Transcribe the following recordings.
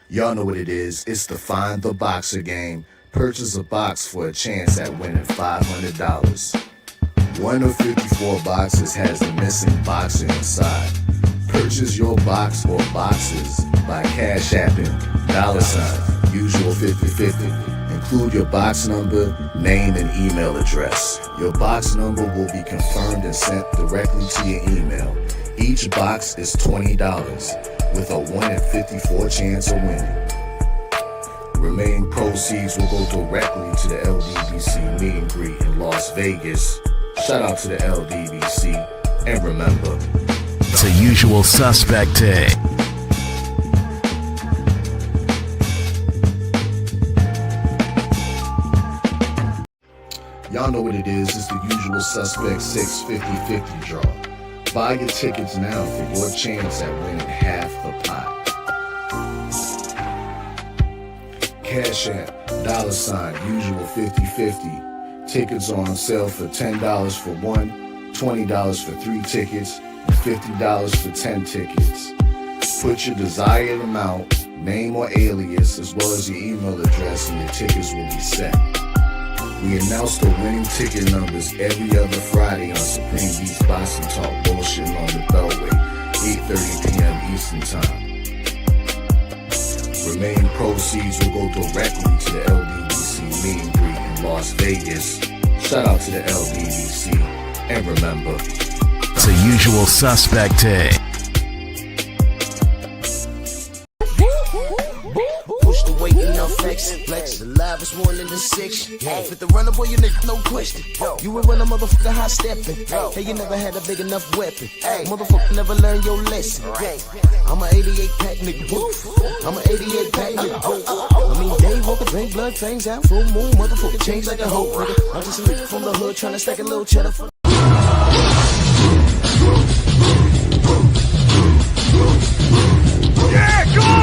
Y'all know what it is. It's the Find the Boxer game. Purchase a box for a chance at winning $500. One of 54 boxes has the missing boxer inside. Purchase your box or boxes by Cash Apping $ usual 50/50. Include your box number, name, and email address. Your box number will be confirmed and sent directly to your email. Each box is $20 with a 1 in 54 chance of winning. Remaining proceeds will go directly to the LDBC meet and greet in Las Vegas. Shout out to the LDBC, and remember, it's a usual suspect day. Y'all know what it is. It's the usual suspect 650-50 draw. Buy your tickets now for your chance at winning half the pot. Cash App, $ usual 50/50. Tickets are on sale for $10 for one, $20 for 3 tickets, and $50 for 10 tickets. Put your desired amount, name or alias, as well as your email address, and your tickets will be set. We announce the winning ticket numbers every other Friday on Supreme Beats Boxing Talk Bullshitting on the Beltway, 8:30 p.m. Eastern Time. Remaining proceeds will go directly to the LDBC meet and greet in Las Vegas. Shout out to the LDBC, and remember, it's a usual suspect day. Push the weight in our flex. The live is 1 in the 6. Fit the runner, boy, you nigga, no question. You will run a motherfucker high stepping. Hey, you never had a big enough weapon. Motherfucker never learned your lesson. I'm a 88 pack nigga. I'm a 88 pack nigga. I mean, day walker, drink blood, fangs out, full moon, motherfucker change like a hoe, nigga. I'm just a nigga from the hood trying to stack a little cheddar for. Yeah, come on!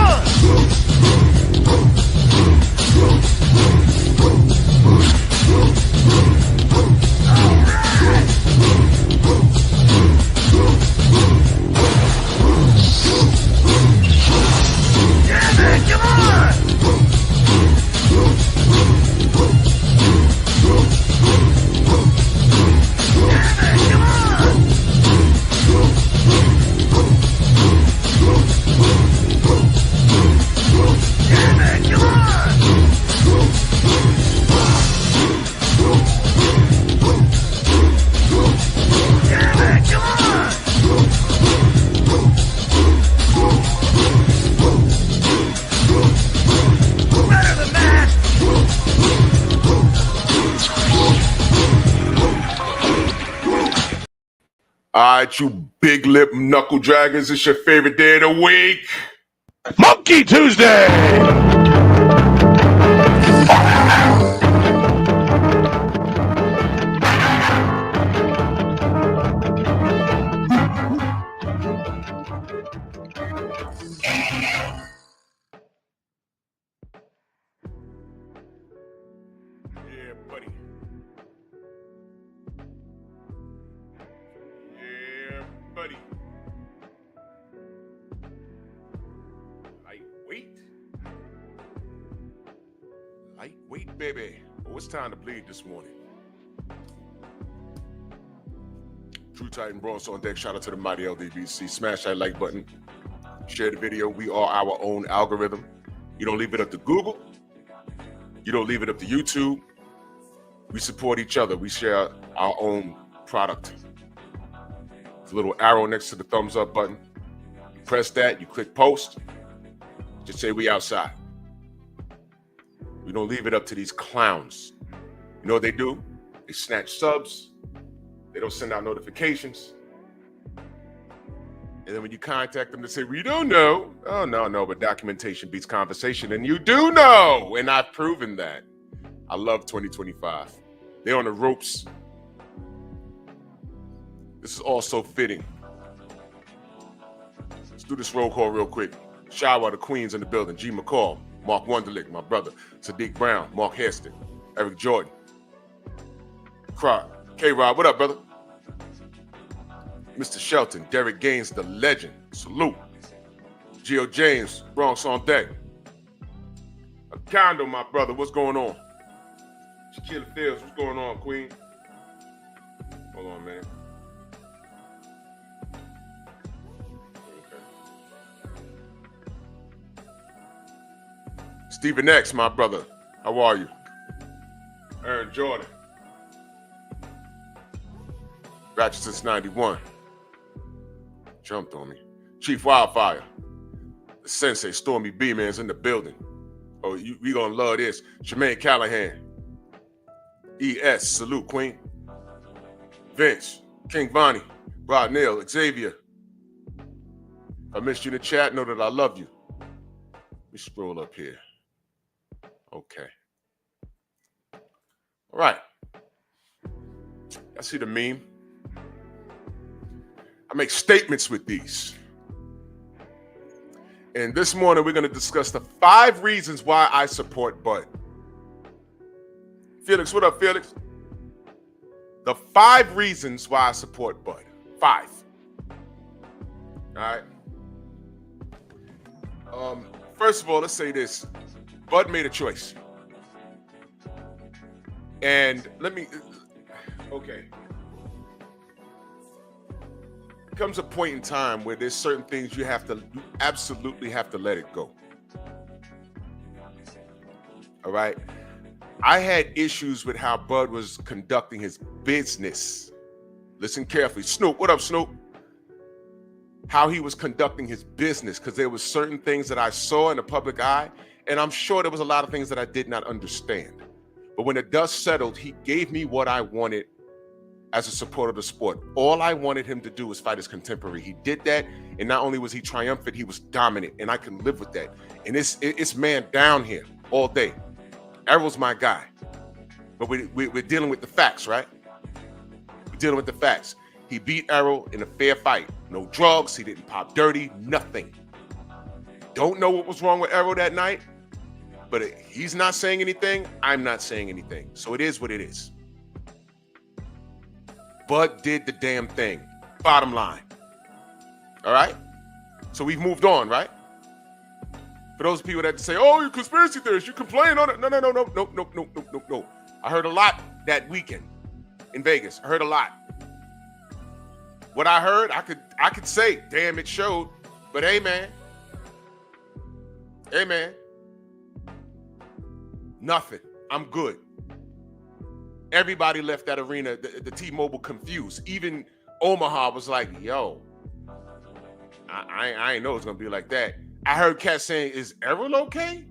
All right, you big lip knuckle draggers, it's your favorite day of the week. Monkey Tuesday! Yeah, buddy. Yeah, buddy. Lightweight. Lightweight, baby. Oh, it's time to bleed this morning. True Titan Bronze on deck. Shout out to the mighty LDBC. Smash that like button. Share the video. We are our own algorithm. You don't leave it up to Google. You don't leave it up to YouTube. We support each other. We share our own product. There's a little arrow next to the thumbs up button. You press that, you click post. Just say we outside. We don't leave it up to these clowns. You know what they do? They snatch subs. They don't send out notifications. And then when you contact them, they say, we don't know. Oh, no, but documentation beats conversation. And you do know. And I've proven that. I love 2025. They're on the ropes. This is also fitting. Let's do this roll call real quick. Shout out the Queens in the building. G. McCall, Mark Wunderlich, my brother. Sadiq Brown, Mark Hairston, Eric Jordan. K-Rod, what up, brother? Mr. Shelton, Derek Gaines, the legend. Salute. Gio James, Bronx on deck. A condo, my brother. What's going on? Shaquille Fields, what's going on, Queen? Hold on, man. Okay. Stephen X, my brother. How are you? Aaron Jordan. Ratchet since 91. Jumped on me. Chief Wildfire. The Sensei, Stormy B, man's in the building. Oh, we gonna love this. Jermaine Callahan. ES, salute, Queen. Vince, King Vonnie, Rod Neal, Xavier. I missed you in the chat. Know that I love you. Let me scroll up here. Okay. All right. I see the meme. I make statements with these. And this morning, we're going to discuss the 5 reasons why I support Bud. Felix, what up, Felix? The 5 reasons why I support Bud. 5. All right. First of all, let's say this. Bud made a choice. And okay. Comes a point in time where there's certain things you absolutely have to let it go. All right. I had issues with how Bud was conducting his business. Listen carefully. Snoop, what up, Snoop? How he was conducting his business, because there was certain things that I saw in the public eye, and I'm sure there was a lot of things that I did not understand. But when the dust settled, he gave me what I wanted as a supporter of the sport. All I wanted him to do was fight his contemporary. He did that, and not only was he triumphant, he was dominant, and I can live with that. And it's man down here all day. Errol's my guy. But we're dealing with the facts, right? We're dealing with the facts. He beat Errol in a fair fight. No drugs, he didn't pop dirty, nothing. Don't know what was wrong with Errol that night, but he's not saying anything, I'm not saying anything. So it is what it is. Bud did the damn thing. Bottom line. All right? So we've moved on, right? For those people that say, oh, you're conspiracy theorists, you complain on it. No. I heard a lot that weekend in Vegas. I heard a lot. What I heard, I could say, damn, it showed. But hey, man. Nothing. I'm good. Everybody left that arena, the T-Mobile, confused. Even Omaha was like, yo, I ain't know it's going to be like that. I heard cats saying, is Errol okay?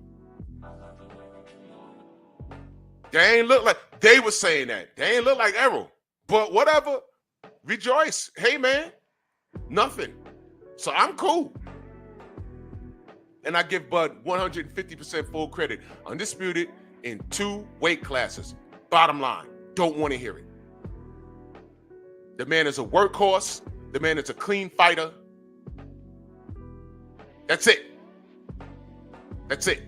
They ain't look like, they were saying that. They ain't look like Errol. But whatever, rejoice. Hey, man, nothing. So I'm cool. And I give Bud 150% full credit. Undisputed in 2 weight classes. Bottom line. Don't want to hear it. The man is a workhorse. The man is a clean fighter. That's it. That's it.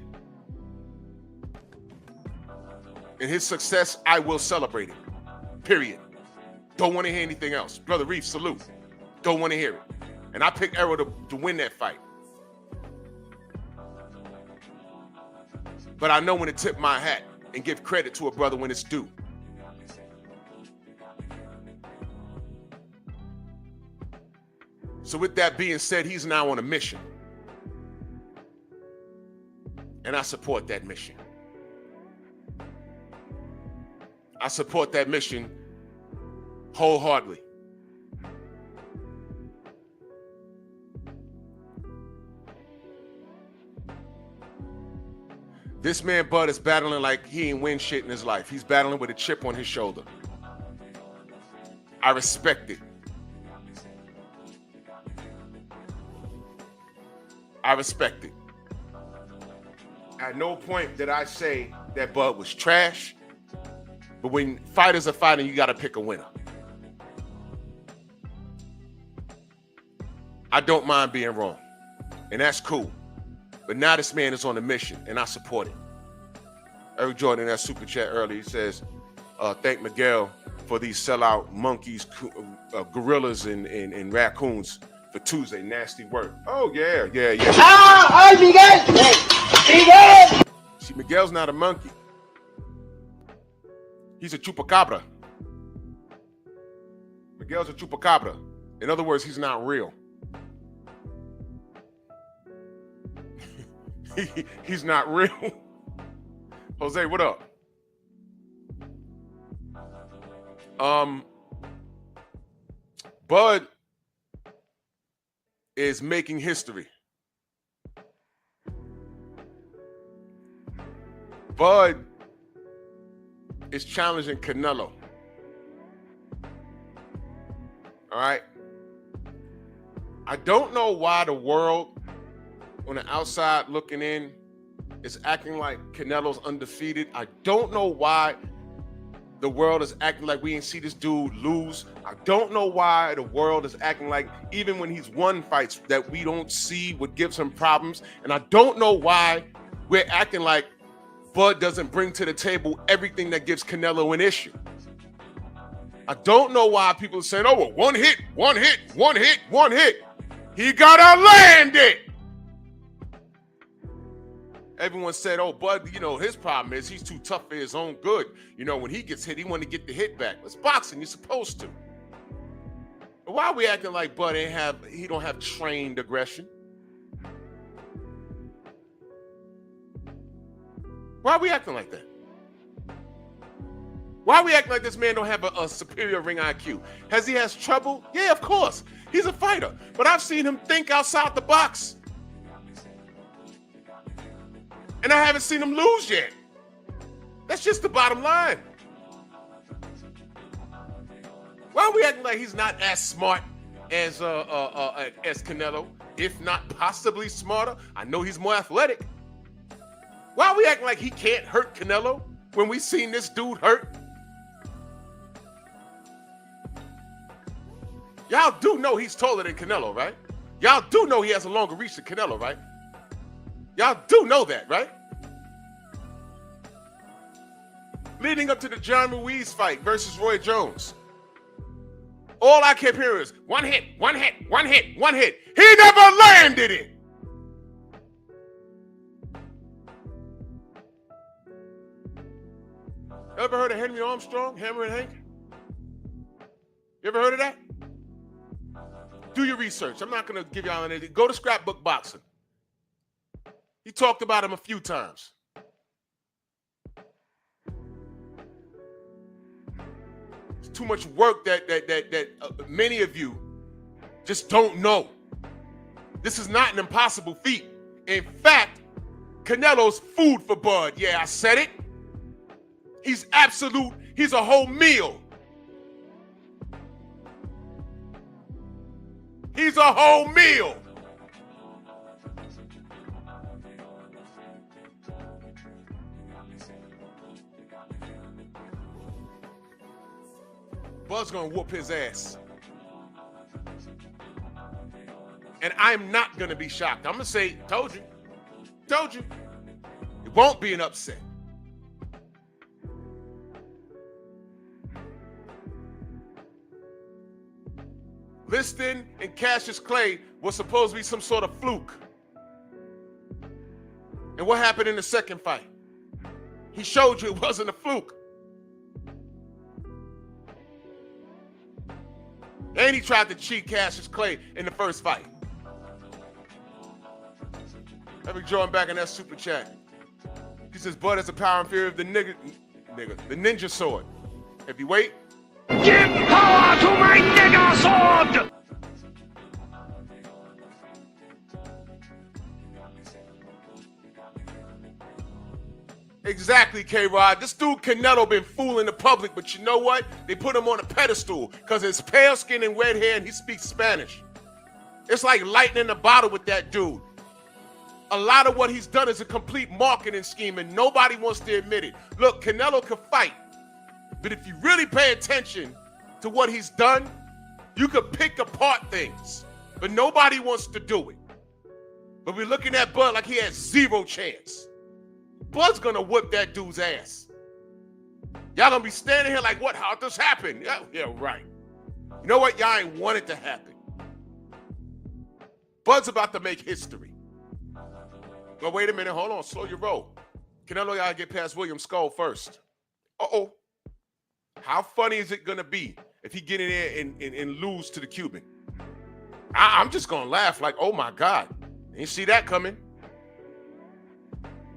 And his success, I will celebrate it. Period. Don't want to hear anything else. Brother Reef, salute. Don't want to hear it. And I picked Errol to win that fight. But I know when to tip my hat and give credit to a brother when it's due. So with that being said, he's now on a mission. And I support that mission. I support that mission wholeheartedly. This man, Bud, is battling like he ain't win shit in his life. He's battling with a chip on his shoulder. I respect it. I respect it. At no point did I say that Bud was trash, but when fighters are fighting, you got to pick a winner. I don't mind being wrong, and that's cool. But now this man is on a mission, and I support it. Eric Jordan in that super chat earlier, he says, thank Miguel for these sellout monkeys, gorillas, and raccoons for Tuesday. Nasty work. Oh, yeah. ¡Ah! ¡Ay, Miguel! ¡Miguel! See, Miguel's not a monkey. He's a chupacabra. Miguel's a chupacabra. In other words, he's not real. He's not real. Jose, what up? Bud is making history. Bud is challenging Canelo. All right. I don't know why the world on the outside looking in is acting like Canelo's undefeated. I don't know why the world is acting like we ain't see this dude lose. I don't know why the world is acting like even when he's won fights that we don't see what gives him problems. And I don't know why we're acting like Bud doesn't bring to the table everything that gives Canelo an issue. I don't know why people are saying, oh, well, one hit. He gotta land it. Everyone said, oh, Bud, his problem is he's too tough for his own good. When he gets hit, he want to get the hit back. It's boxing, you're supposed to. But why are we acting like Bud he don't have trained aggression? Why are we acting like that? Why are we acting like this man don't have a superior ring IQ? Has he has trouble? Yeah, of course. He's a fighter. But I've seen him think outside the box. And I haven't seen him lose yet. That's just the bottom line. Why are we acting like he's not as smart as Canelo, if not possibly smarter? I know he's more athletic. Why are we acting like he can't hurt Canelo when we seen this dude hurt? Y'all do know he's taller than Canelo, right? Y'all do know he has a longer reach than Canelo, right? Y'all do know that, right? Leading up to the John Ruiz fight versus Roy Jones, all I kept hearing is one hit. He never landed it. Ever heard of Henry Armstrong, Hammer and Hank? You ever heard of that? Do your research. I'm not going to give y'all anything. Go to Scrapbook Boxing. He talked about him a few times. It's too much work that many of you just don't know. This is not an impossible feat. In fact, Canelo's food for Bud. Yeah, I said it. He's a whole meal. He's a whole meal. Bud's gonna whoop his ass. And I'm not gonna be shocked. I'm gonna say, told you. It won't be an upset. Liston and Cassius Clay was supposed to be some sort of fluke. And what happened in the second fight? He showed you it wasn't a fluke. And he tried to cheat Cassius Clay in the first fight. Let me join back in that super chat. He says, Bud is a power inferior of the the ninja sword. Heavyweight. Give power to my nigger sword! Exactly, K-Rod. This dude Canelo been fooling the public, but you know what? They put him on a pedestal because his pale skin and red hair and he speaks Spanish. It's like lightning in a bottle with that dude. A lot of what he's done is a complete marketing scheme and nobody wants to admit it. Look, Canelo can fight. But if you really pay attention to what he's done, you could pick apart things. But nobody wants to do it. But we're looking at Bud like he has zero chance. Bud's gonna whip that dude's ass. Y'all gonna be standing here like, what? How'd this happen? Yeah, right. You know what? Y'all ain't want it to happen. Bud's about to make history. But wait a minute, hold on, slow your roll. Canelo gotta get past William Skull first. Uh-oh. How funny is it gonna be if he get in there and lose to the Cuban? I'm just gonna laugh like, oh my God. Ain't see that coming.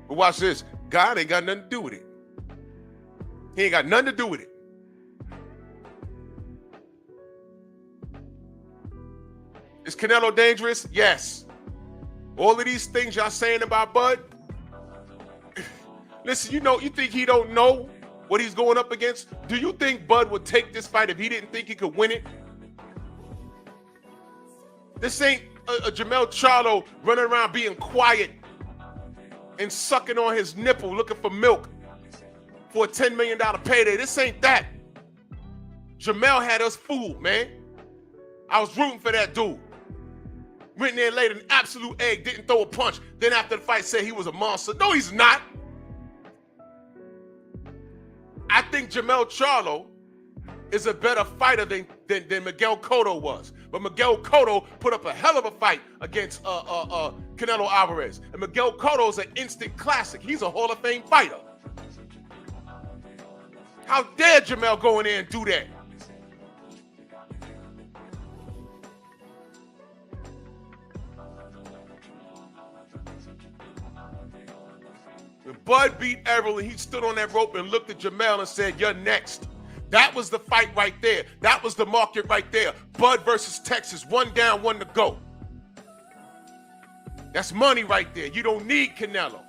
But watch this. God ain't got nothing to do with it. He ain't got nothing to do with it. Is Canelo dangerous? Yes. All of these things y'all saying about Bud, listen, you think he don't know what he's going up against? Do you think Bud would take this fight if he didn't think he could win it? This ain't a Jermell Charlo running around being quiet and sucking on his nipple looking for milk for a $10 million payday. This ain't that. Jermell had us fooled, man. I was rooting for that dude. Went in there, laid an absolute egg, didn't throw a punch. Then after the fight said he was a monster. No, he's not. I think Jermell Charlo is a better fighter than Miguel Cotto was. But Miguel Cotto put up a hell of a fight against Canelo Alvarez. And Miguel Cotto is an instant classic. He's a Hall of Fame fighter. How dare Jermell go in there and do that? When Bud beat Errol and he stood on that rope and looked at Jermell and said, "You're next." That was the fight right there. That was the market right there. Bud versus Texas, 1 down, 1 to go. That's money right there. You don't need Canelo.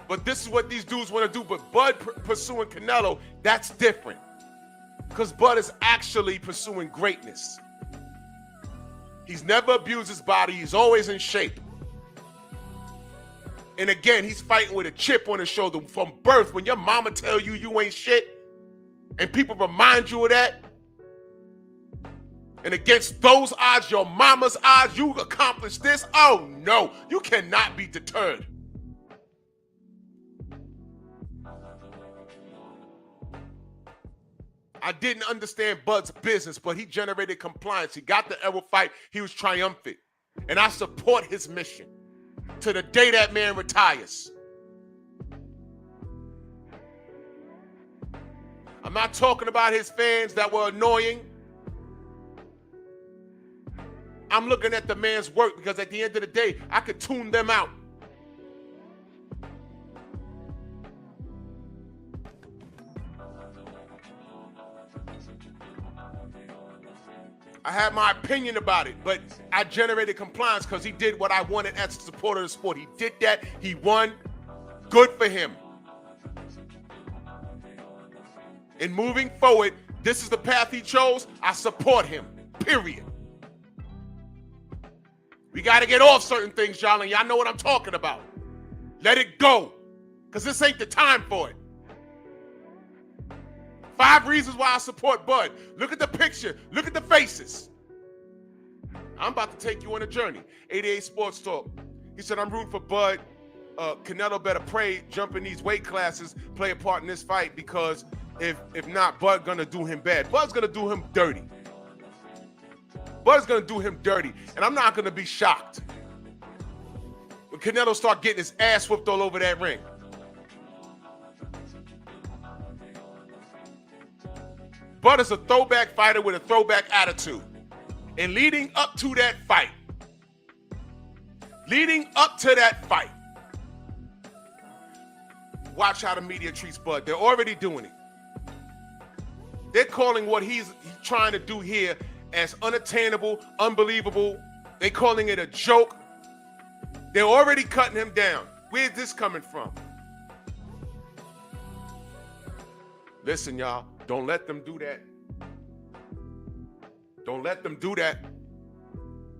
But this is what these dudes want to do. But Bud pursuing Canelo, that's different. Because Bud is actually pursuing greatness. He's never abused his body. He's always in shape. And again, he's fighting with a chip on his shoulder from birth. When your mama tell you you ain't shit, and people remind you of that, and against those odds, your mama's odds, you accomplished this. Oh no, you cannot be deterred. I didn't understand Bud's business, but he generated compliance. He got the Errol fight. He was triumphant. And I support his mission to the day that man retires. I'm not talking about his fans that were annoying. I'm looking at the man's work, because at the end of the day, I could tune them out. I had my opinion about it, but I generated compliance because he did what I wanted as a supporter of the sport. He did that. He won. Good for him. And moving forward, this is the path he chose. I support him, period. We got to get off certain things, y'all, and y'all know what I'm talking about. Let it go, because this ain't the time for it. 5 reasons why I support Bud. Look at the picture. Look at the faces. I'm about to take you on a journey. 88 Sports Talk. He said, I'm rooting for Bud. Canelo better pray, jump in these weight classes, play a part in this fight, because if not, Bud gonna do him bad. Bud's gonna do him dirty. Bud's gonna do him dirty. And I'm not gonna be shocked when Canelo start getting his ass whooped all over that ring. Bud is a throwback fighter with a throwback attitude. And leading up to that fight, watch how the media treats Bud. They're already doing it. They're calling what he's trying to do here as unattainable, unbelievable. They're calling it a joke. They're already cutting him down. Where's this coming from? Listen, y'all, don't let them do that. Don't let them do that.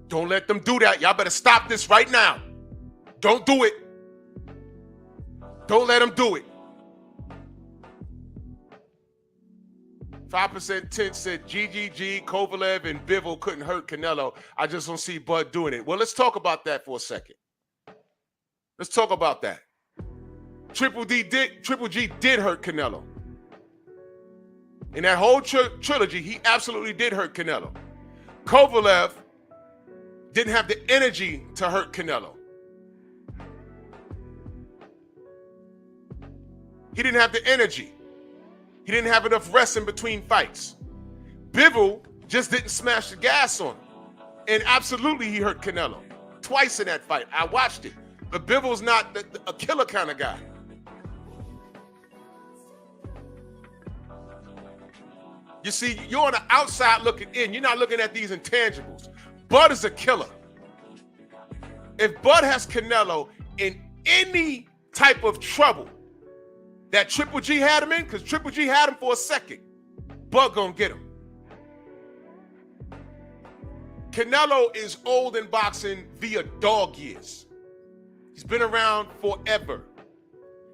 Don't let them do that. Y'all better stop this right now. Don't do it. Don't let them do it. 5% Tint said GGG, Kovalev, and Bivol couldn't hurt Canelo. I just don't see Bud doing it. Well, let's talk about that for a second. Let's talk about that. Triple G did hurt Canelo. In that whole trilogy, he absolutely did hurt Canelo. Kovalev didn't have the energy to hurt Canelo. He didn't have the energy. He didn't have enough rest in between fights. Bivol just didn't smash the gas on him. And absolutely he hurt Canelo. Twice in that fight. I watched it. But Bivol's not a killer kind of guy. You see, you're on the outside looking in. You're not looking at these intangibles. Bud is a killer. If Bud has Canelo in any type of trouble that Triple G had him in, because Triple G had him for a second, Bud gonna get him. Canelo is old in boxing via dog years. He's been around forever.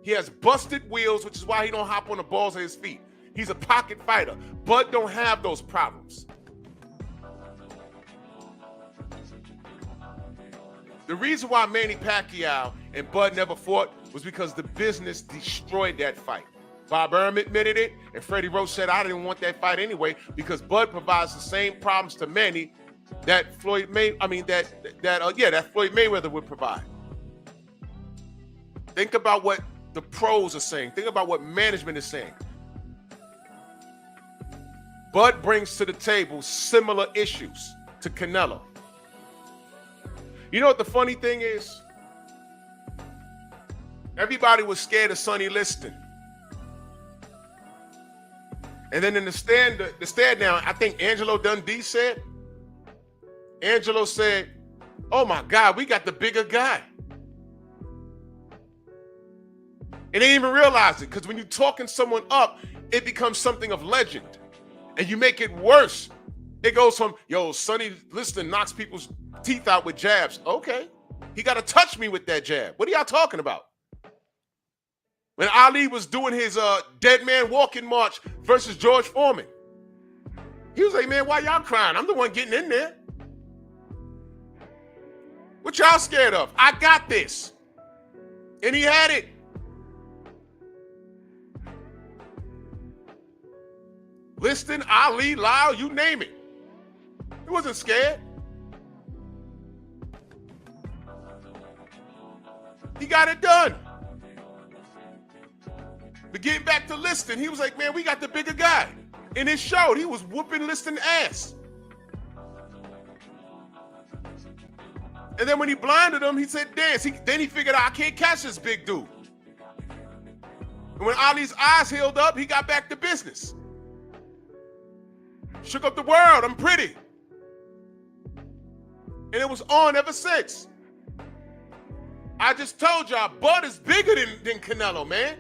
He has busted wheels, which is why he don't hop on the balls of his feet. He's a pocket fighter. Bud don't have those problems. The reason why Manny Pacquiao and Bud never fought was because the business destroyed that fight. Bob Arum admitted it, and Freddie Roach said, I didn't want that fight anyway because Bud provides the same problems to Manny that Floyd Mayweather would provide. Think about what the pros are saying. Think about what management is saying. Bud brings to the table similar issues to Canelo. You know what the funny thing is? Everybody was scared of Sonny Liston. And then in the stand down, I think Angelo Dundee said, Angelo said, oh my God, we got the bigger guy. And they didn't even realize it, because when you're talking someone up, it becomes something of legend. And you make it worse. It goes from, yo, Sonny Liston knocks people's teeth out with jabs. Okay. He got to touch me with that jab. What are y'all talking about? When Ali was doing his dead man walking march versus George Foreman, he was like, man, why y'all crying? I'm the one getting in there. What y'all scared of? I got this. And he had it. Liston, Ali, Lyle, you name it. He wasn't scared. He got it done. But getting back to Liston, he was like, man, we got the bigger guy. And it showed. He was whooping Liston ass. And then when he blinded him, he said dance. Then he figured out, I can't catch this big dude. And when Ali's eyes healed up, he got back to business. Shook up the world. I'm pretty. And it was on ever since. I just told y'all, Bud is bigger than Canelo, man.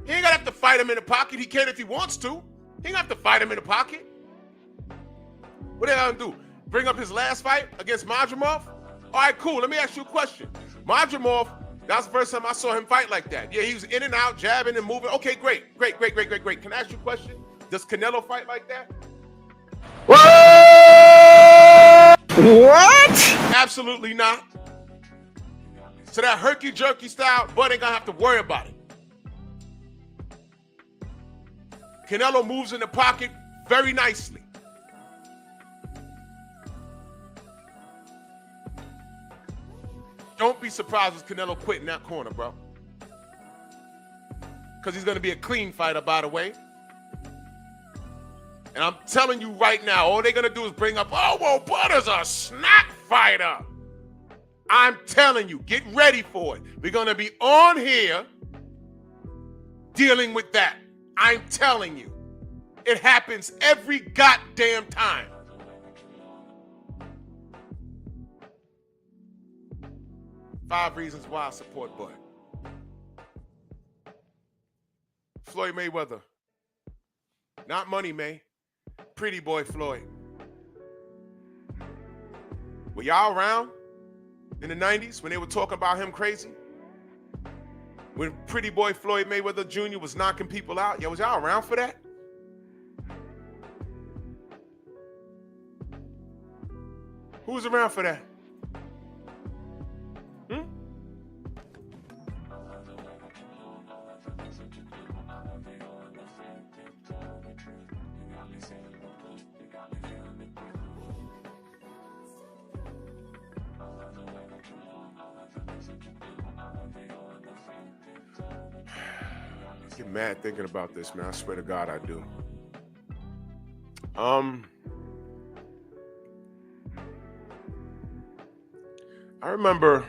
He ain't gonna have to fight him in the pocket. He can if he wants to. He ain't gonna have to fight him in the pocket. What are they gonna do? Bring up his last fight against Madrimov? All right, cool. Let me ask you a question. Madrimov, that's the first time I saw him fight like that. Yeah, he was in and out, jabbing and moving. Okay, great. Can I ask you a question? Does Canelo fight like that? What? Absolutely not. So that herky-jerky style, Bud ain't gonna have to worry about it. Canelo moves in the pocket very nicely. Don't be surprised if Canelo quit in that corner, bro. Because he's gonna be a clean fighter, by the way. And I'm telling you right now, all they're going to do is bring up, oh, well, Bud is a snack fighter. I'm telling you, get ready for it. We're going to be on here dealing with that. I'm telling you. It happens every goddamn time. Five reasons why I support Bud. Floyd Mayweather. Not Money May. Pretty boy Floyd. Were y'all around in the 90s when they were talking about him crazy? When pretty boy Floyd Mayweather Jr. was knocking people out? Yeah, was y'all around for that? Who was around for that? I get mad thinking about this, man. I swear to God, I do. I remember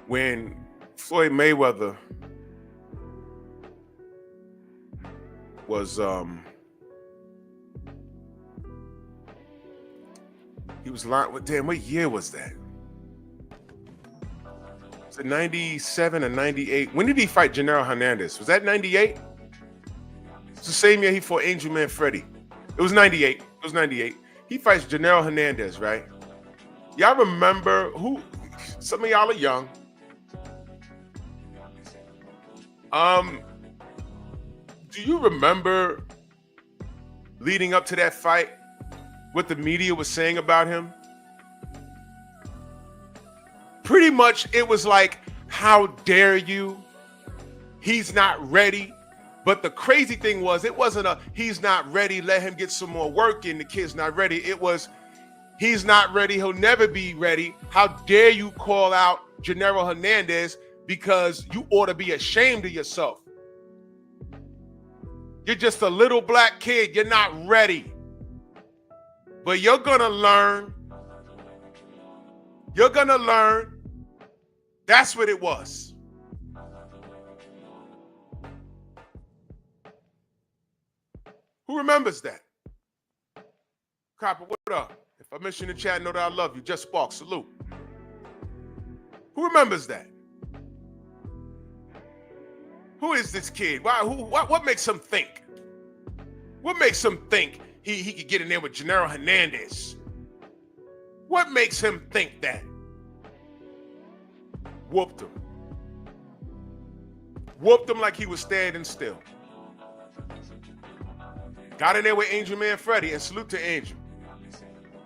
when Floyd Mayweather was he was lying. Damn, what year was that? Was it 97 or 98? When did he fight Janelle Hernandez? Was that 98? It's the same year he fought Angel Manfredi. It was 98. It was 98. He fights Janelle Hernandez, right? Y'all remember who? Some of y'all are young. Do you remember leading up to that fight what the media was saying about him? Pretty much it was like, how dare you? He's not ready. But the crazy thing was, it wasn't a he's not ready, let him get some more work in, the kid's not ready. It was he's not ready, he'll never be ready. How dare you call out Janelle Hernandez, because you ought to be ashamed of yourself. You're just a little black kid, you're not ready. But you're gonna learn. You're gonna learn. That's what it was. Who remembers that? Copper, what up? If I miss you in the chat, know that I love you. Just Spark, salute. Who remembers that? Who is this kid? Why? What makes him think? What makes him think he could get in there with Janelle Hernandez? What makes him think that? Whooped him. Whooped him like he was standing still. Got in there with Angel Manfredi, and salute to Angel.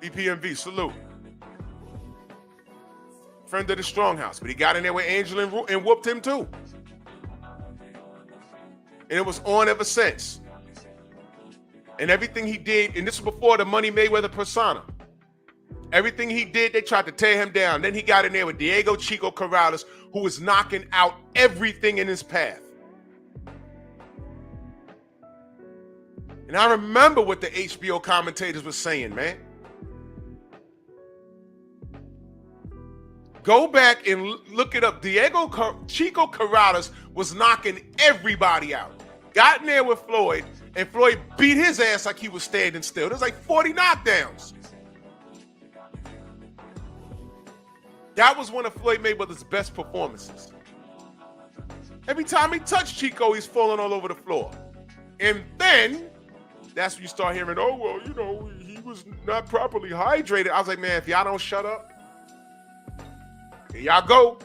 BPMV, salute. Friend of the Stronghouse, but he got in there with Angel and whooped him too. And it was on ever since. And everything he did, and this was before the Money Mayweather persona. Everything he did, they tried to tear him down. Then he got in there with Diego Chico Corrales, who was knocking out everything in his path. And I remember what the HBO commentators were saying, man. Go back and look it up. Chico Corrales was knocking everybody out. Got in there with Floyd, and Floyd beat his ass like he was standing still. There's like 40 knockdowns. That was one of Floyd Mayweather's best performances. Every time he touched Chico, he's falling all over the floor. And then that's when you start hearing, oh, well, you know, he was not properly hydrated. I was like, man, if y'all don't shut up, here y'all go.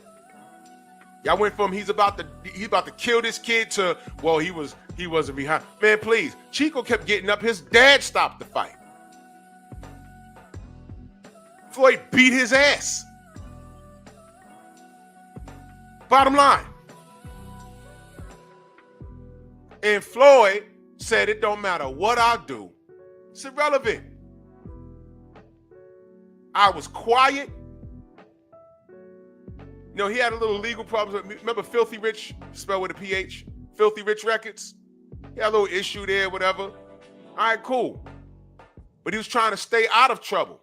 Y'all went from he's about to kill this kid to, well, he wasn't behind. Man, please. Chico kept getting up. His dad stopped the fight. Floyd beat his ass. Bottom line. And Floyd said, it don't matter what I do. It's irrelevant. I was quiet. You know, he had a little legal problems. Remember Filthy Rich, spelled with a PH? Filthy Rich Records? He had a little issue there, whatever. All right, cool. But he was trying to stay out of trouble.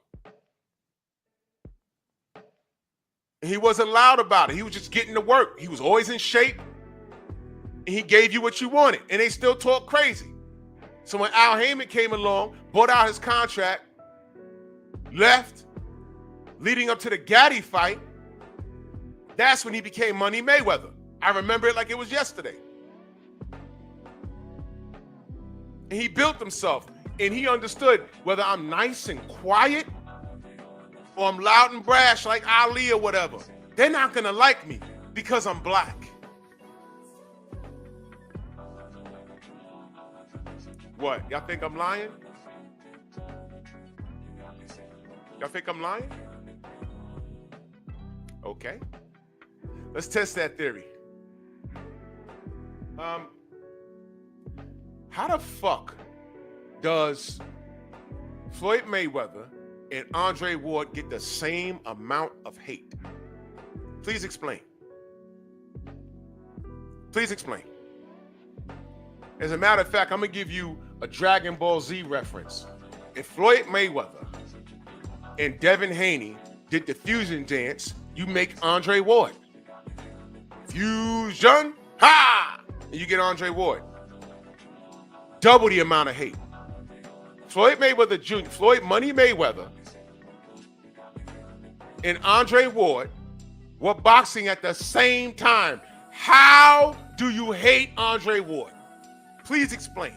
And he wasn't loud about it. He was just getting to work. He was always in shape. And he gave you what you wanted. And they still talk crazy. So when Al Heyman came along, bought out his contract, left, leading up to the Gaddy fight, that's when he became Money Mayweather. I remember it like it was yesterday. And he built himself. And he understood whether I'm nice and quiet or I'm loud and brash like Ali or whatever, they're not going to like me because I'm black. What? Y'all think I'm lying? Y'all think I'm lying? Okay. Let's test that theory. How the fuck does Floyd Mayweather and Andre Ward get the same amount of hate? Please explain. Please explain. As a matter of fact, I'm going to give you a Dragon Ball Z reference. If Floyd Mayweather and Devin Haney did the fusion dance, you make Andre Ward. Fusion, ha! And you get Andre Ward. Double the amount of hate. Floyd Mayweather Jr., Floyd Money Mayweather, and Andre Ward were boxing at the same time. How do you hate Andre Ward? Please explain.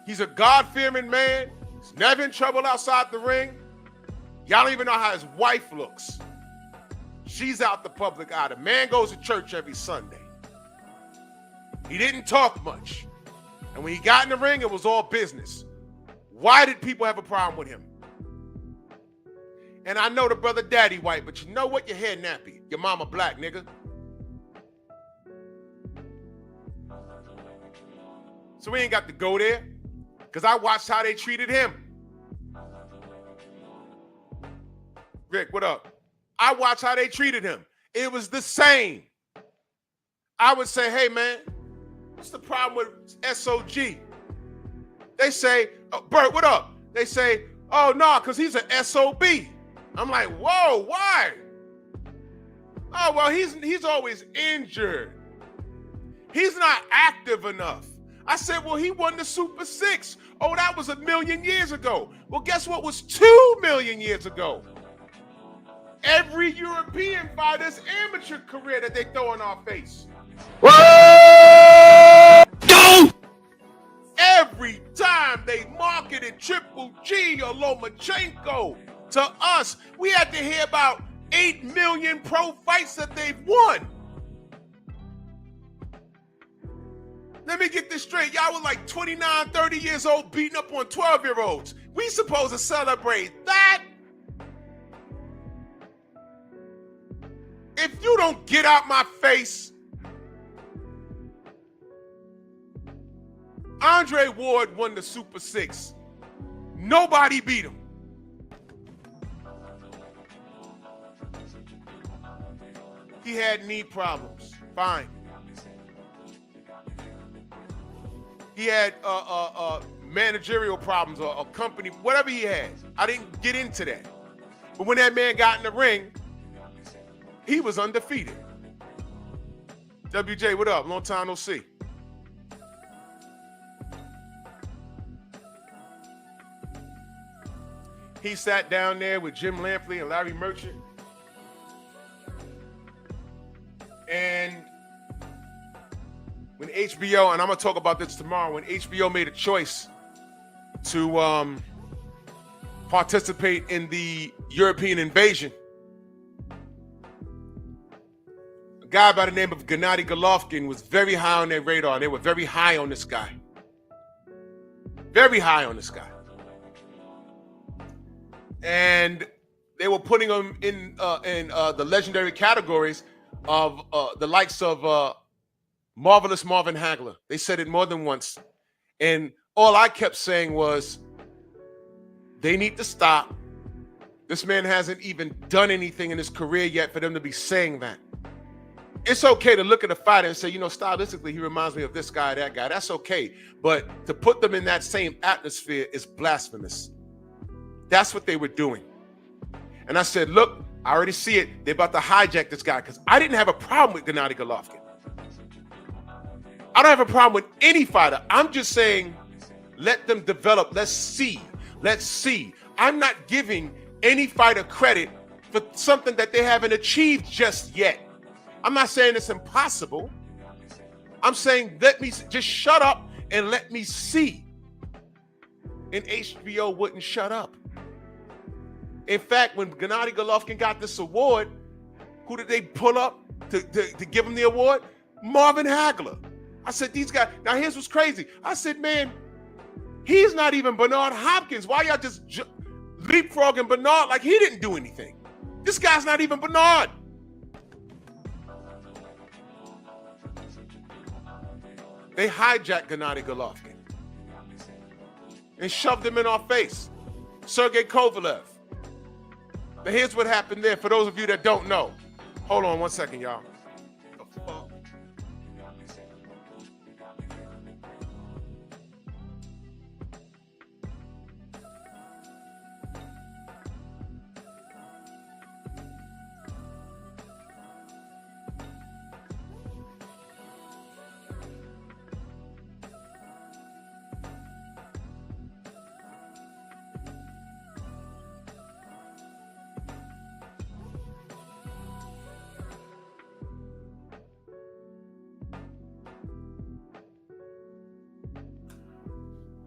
He's a God-fearing man. He's never in trouble outside the ring. Y'all don't even know how his wife looks. She's out the public eye. The man goes to church every Sunday. He didn't talk much. And when he got in the ring, it was all business. Why did people have a problem with him? And I know the brother daddy white, but you know what? Your hair nappy. Your mama black, nigga. So we ain't got to go there because I watched how they treated him. Rick, what up? I watched how they treated him. It was the same. I would say, hey, man, what's the problem with SOG? They say, oh, Bert, what up? They say, oh, no, because he's an SOB. I'm like, whoa, why? Oh, well, he's always injured. He's not active enough. I said, well, he won the Super 6. Oh, that was 1 million years ago. Well, guess what was 2 million years ago? Every European fighter's amateur career that they throw in our face. Whoa! Every time they marketed Triple G or Lomachenko to us, we had to hear about 8 million pro fights that they've won. Let me get this straight. Y'all were like 29, 30 years old beating up on 12-year-olds. We supposed to celebrate that? If you don't get out my face, Andre Ward won the Super 6. Nobody beat him. He had knee problems. Fine. He had managerial problems or a company, whatever he had. I didn't get into that. But when that man got in the ring, he was undefeated. WJ, what up? Long time no see. He sat down there with Jim Lampley and Larry Merchant. And when HBO, and I'm going to talk about this tomorrow, when HBO made a choice to participate in the European invasion, a guy by the name of Gennady Golovkin was very high on their radar. They were very high on this guy. Very high on this guy. And they were putting him in the legendary categories of the likes of Marvelous Marvin Hagler. They said it more than once. And all I kept saying was, they need to stop. This man hasn't even done anything in his career yet for them to be saying that. It's okay to look at a fighter and say, you know, stylistically, he reminds me of this guy, that guy. That's okay. But to put them in that same atmosphere is blasphemous. That's what they were doing. And I said, look, I already see it. They're about to hijack this guy because I didn't have a problem with Gennady Golovkin. I don't have a problem with any fighter. I'm just saying, let them develop. Let's see. Let's see. I'm not giving any fighter credit for something that they haven't achieved just yet. I'm not saying it's impossible. I'm saying, let me just shut up and let me see. And HBO wouldn't shut up. In fact, when Gennady Golovkin got this award, who did they pull up to give him the award? Marvin Hagler. I said, these guys, now here's what's crazy. I said, man, he's not even Bernard Hopkins. Why y'all just leapfrogging Bernard like he didn't do anything? This guy's not even Bernard. They hijacked Gennady Golovkin and shoved him in our face. Sergey Kovalev. Now here's what happened there for those of you that don't know. Hold on one second, y'all. The fuck?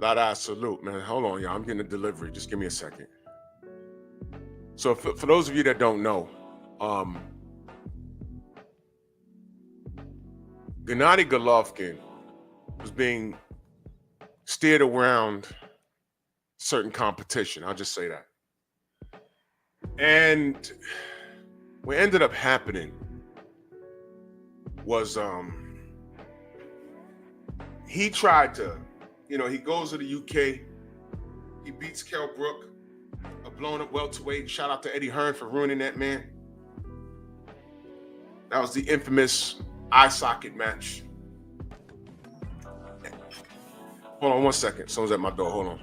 Lada, salute, man. Hold on, y'all. I'm getting a delivery. Just give me a second. So for those of you that don't know, Gennady Golovkin was being steered around certain competition. I'll just say that. And what ended up happening was he tried to, he goes to the UK, he beats Kell Brook, a blown up welterweight. Shout out to Eddie Hearn for ruining that, man. That was the infamous eye socket match. Hold on 1 second. Someone's at my door. Hold on.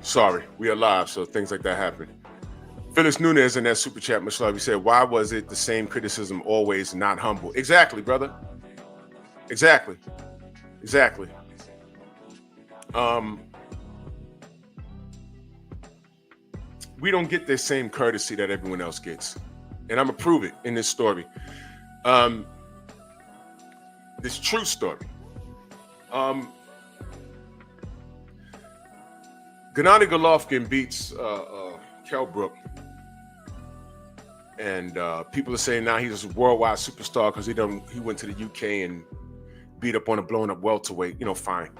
Sorry, we are live, so things like that happen. Phyllis Nunez in that super chat, much love. He said, why was it the same criticism always, not humble? Exactly, brother. Exactly. We don't get the same courtesy that everyone else gets. And I'm going to prove it in this story. This true story. Gennady Golovkin beats Kell Brook, and people are saying now he's a worldwide superstar because he went to the UK and beat up on a blown up welterweight. Fine.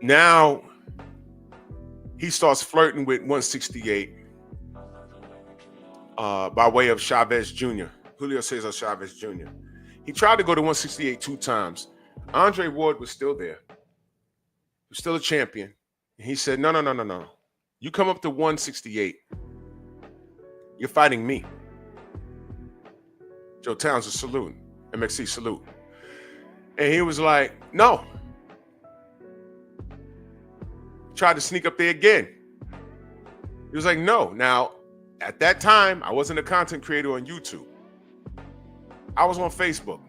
Now he starts flirting with 168 by way of Chavez Jr., Julio Cesar Chavez Jr. He tried to go to 168 2 times. Andre Ward was still there. He was still a champion. He said, no. You come up to 168. You're fighting me. Joe Towns is saluting. MXC salute. And he was like, no. Tried to sneak up there again. He was like, no. Now, at that time, I wasn't a content creator on YouTube. I was on Facebook.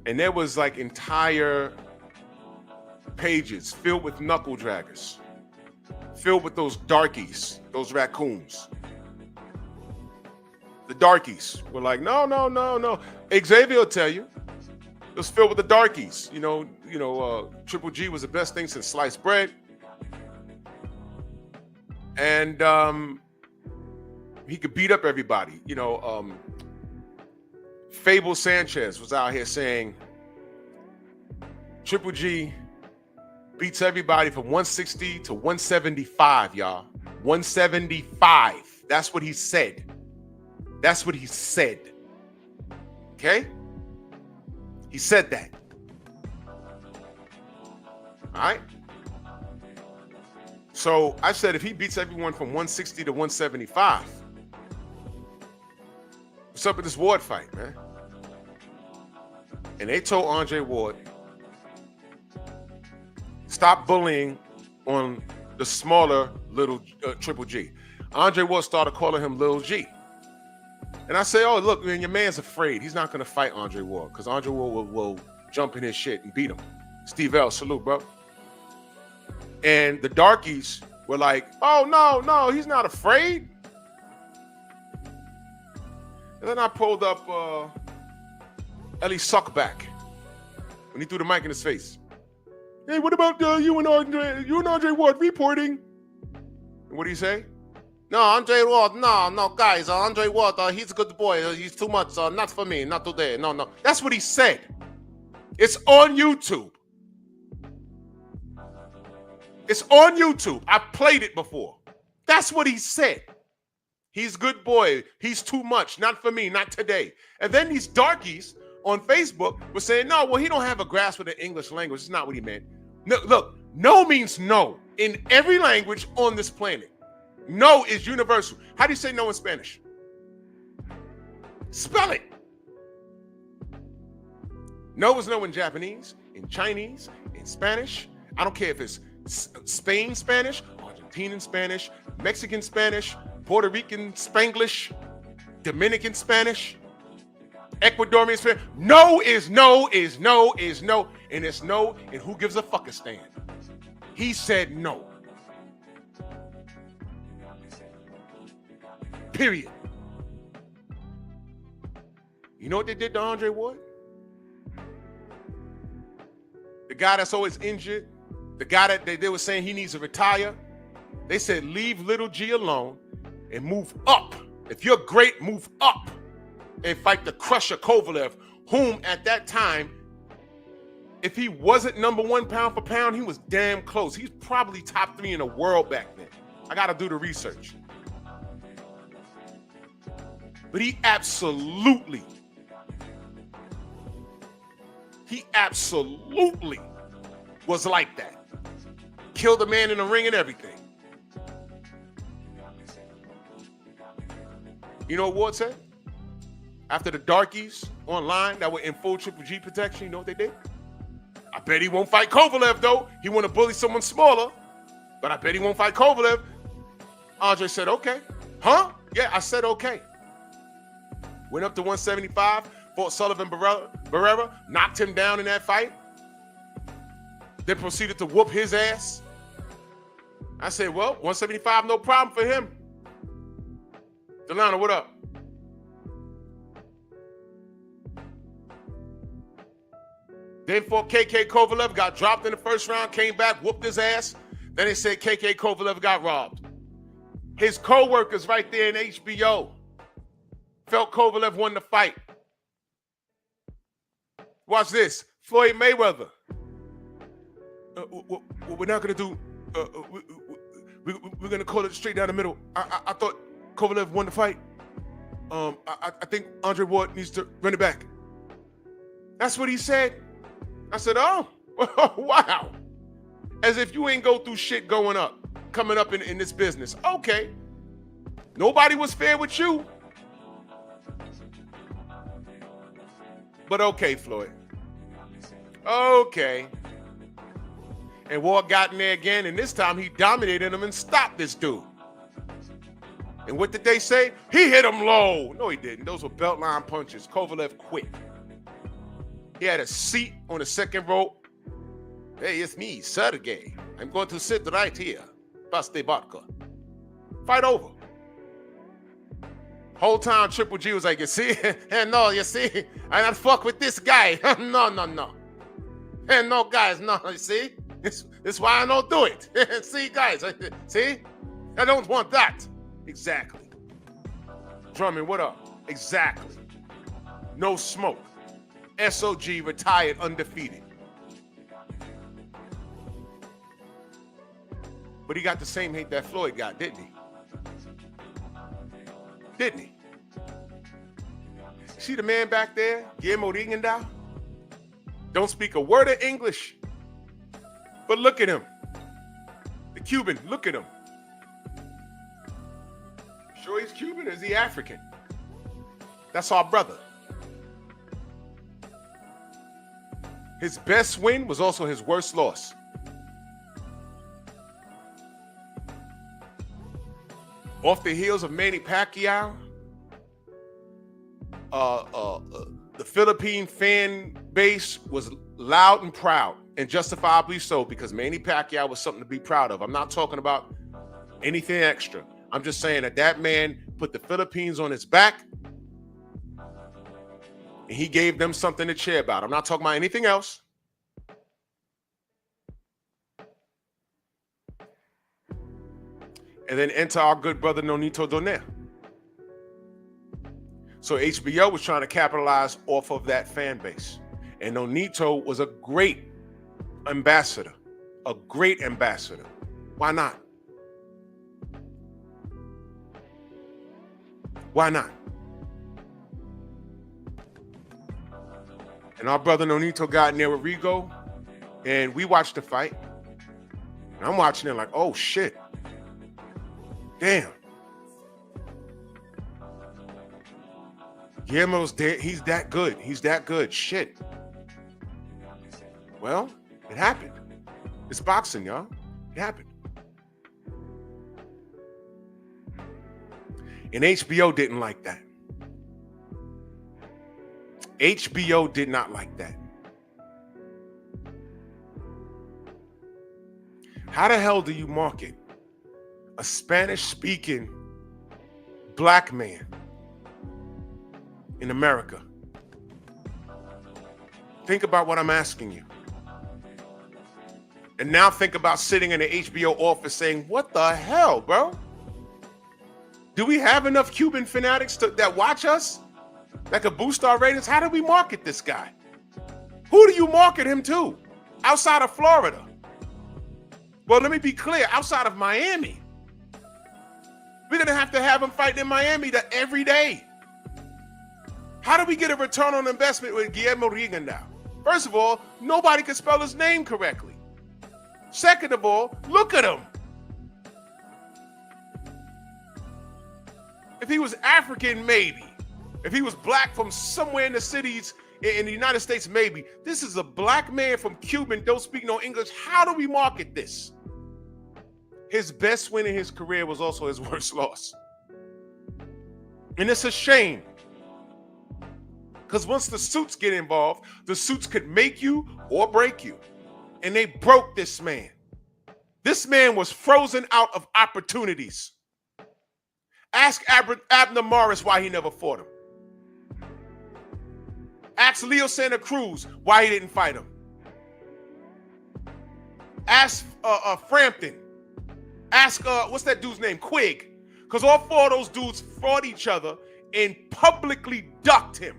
And there was like entire pages filled with knuckle draggers, filled with those darkies, those raccoons. The darkies were like, no. Xavier will tell you, it was filled with the darkies. Triple G was the best thing since sliced bread. And he could beat up everybody. Fable Sanchez was out here saying Triple G beats everybody from 160 to 175, y'all. 175. That's what he said. Okay? He said that. All right? So I said if he beats everyone from 160 to 175, what's up with this Ward fight, man? And they told Andre Ward, stop bullying on the smaller little Triple G. Andre Ward started calling him Lil G. And I say, oh, look, man, your man's afraid. He's not going to fight Andre Ward because Andre Ward will jump in his shit and beat him. Steve L, salute, bro. And the darkies were like, oh, no, he's not afraid. And then I pulled up Ellie Suckback when he threw the mic in his face. Hey, what about you and Andre Ward reporting? And what do you say? No, Andre Ward, no, guys, Andre Ward, he's a good boy. He's too much, not for me, not today. No. That's what he said. It's on YouTube. I played it before. That's what he said. He's a good boy. He's too much, not for me, not today. And then these darkies on Facebook was saying, no, well, he don't have a grasp of the English language. It's not what he meant. No, look, no means no in every language on this planet. No is universal. How do you say no in Spanish? Spell it. No is no in Japanese, in Chinese, in Spanish. I don't care if it's Spain Spanish, Argentinian Spanish, Mexican Spanish, Puerto Rican Spanglish, Dominican Spanish, Ecuadorian Spanish. No is no is no is no. And it's no, and who gives a fuck a stand? He said no. Period. You know what they did to Andre Ward? The guy that's always injured, the guy that they were saying he needs to retire, they said leave Little G alone and move up. If you're great, move up and fight the Crusher Kovalev, whom at that time, if he wasn't number one pound for pound, he was damn close. He's probably top 3 in the world back then. I got to do the research. But he absolutely was like that. Killed a man in the ring and everything. You know what Ward said? After the darkies online that were in full Triple G protection, you know what they did? I bet he won't fight Kovalev, though. He want to bully someone smaller, but I bet he won't fight Kovalev. Andre said, okay. Huh? Yeah, I said okay. Went up to 175, fought Sullivan Barrera, knocked him down in that fight, then proceeded to whoop his ass. I said, well, 175, no problem for him. Delano, what up? Then fought KK Kovalev, got dropped in the first round, came back, whooped his ass. Then they said KK Kovalev got robbed. His co-workers right there in HBO felt Kovalev won the fight. Watch this. Floyd Mayweather. We're not going to do... we're going to call it straight down the middle. I thought Kovalev won the fight. I think Andre Ward needs to run it back. That's what he said. I said, oh, wow. As if you ain't go through shit coming up in this business. Okay. Nobody was fair with you. But okay, Floyd. Okay. And Ward got in there again, and this time he dominated him and stopped this dude. And what did they say? He hit him low. No, he didn't. Those were belt line punches. Kovalev quit. He had a seat on the second rope. Hey, it's me, Sergey. I'm going to sit right here. Basti Vodka. Fight over. Whole time Triple G was like, you see? No, you see? I not fuck with this guy. No. And no, guys, no, you see? This why I don't do it. See, guys, see? I don't want that. Exactly. Drummond, what up? Exactly. No smoke. SOG retired undefeated. But he got the same hate that Floyd got, didn't he? Didn't he? See the man back there, Guillermo Rigondeaux? Don't speak a word of English. But look at him. The Cuban, look at him. Sure he's Cuban or is he African? That's our brother. His best win was also his worst loss. Off the heels of Manny Pacquiao, the Philippine fan base was loud and proud, and justifiably so, because Manny Pacquiao was something to be proud of. I'm not talking about anything extra. I'm just saying that man put the Philippines on his back, and he gave them something to cheer about. I'm not talking about anything else. And then enter our good brother Nonito Donaire. So HBO was trying to capitalize off of that fan base. And Nonito was a great ambassador. A great ambassador. Why not? Why not? And our brother Nonito got in there with Rigo, and we watched the fight. And I'm watching it like, oh shit. Damn. Guillermo's dead. He's that good. He's that good. Shit. Well, it happened. It's boxing, y'all. It happened. And HBO didn't like that. HBO did not like that. How the hell do you market a Spanish-speaking black man in America? Think about what I'm asking you. And now think about sitting in the HBO office saying, what the hell, bro? Do we have enough Cuban fanatics that watch us that could boost our ratings? How do we market this guy? Who do you market him to outside of Florida? Well, let me be clear, outside of Miami. We're going to have him fighting in Miami every day. How do we get a return on investment with Guillermo Rigondeaux now? First of all, nobody can spell his name correctly. Second of all, look at him. If he was African, maybe. If he was black from somewhere in the cities in the United States, maybe. This is a black man from Cuba, don't speak no English. How do we market this? His best win in his career was also his worst loss. And it's a shame. Because once the suits get involved, the suits could make you or break you. And they broke this man. This man was frozen out of opportunities. Ask Abner Morris why he never fought him. Ask Leo Santa Cruz why he didn't fight him. Ask Frampton. Ask, what's that dude's name? Quigg. Because all four of those dudes fought each other and publicly ducked him.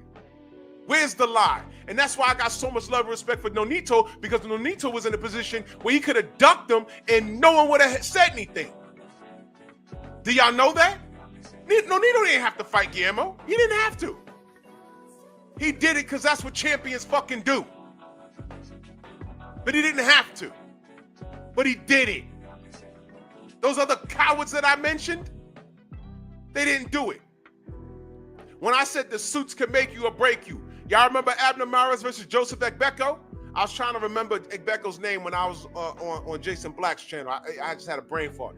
Where's the lie? And that's why I got so much love and respect for Nonito, because Nonito was in a position where he could have ducked him and no one would have said anything. Do y'all know that? Nonito didn't have to fight Guillermo. He didn't have to. He did it because that's what champions fucking do. But he didn't have to. But he did it. Those other cowards that I mentioned, they didn't do it. When I said the suits can make you or break you, y'all remember Abner Mares versus Joseph Ekbeko? I was trying to remember Ekbeko's name when I was on Jason Black's channel. I just had a brain fart.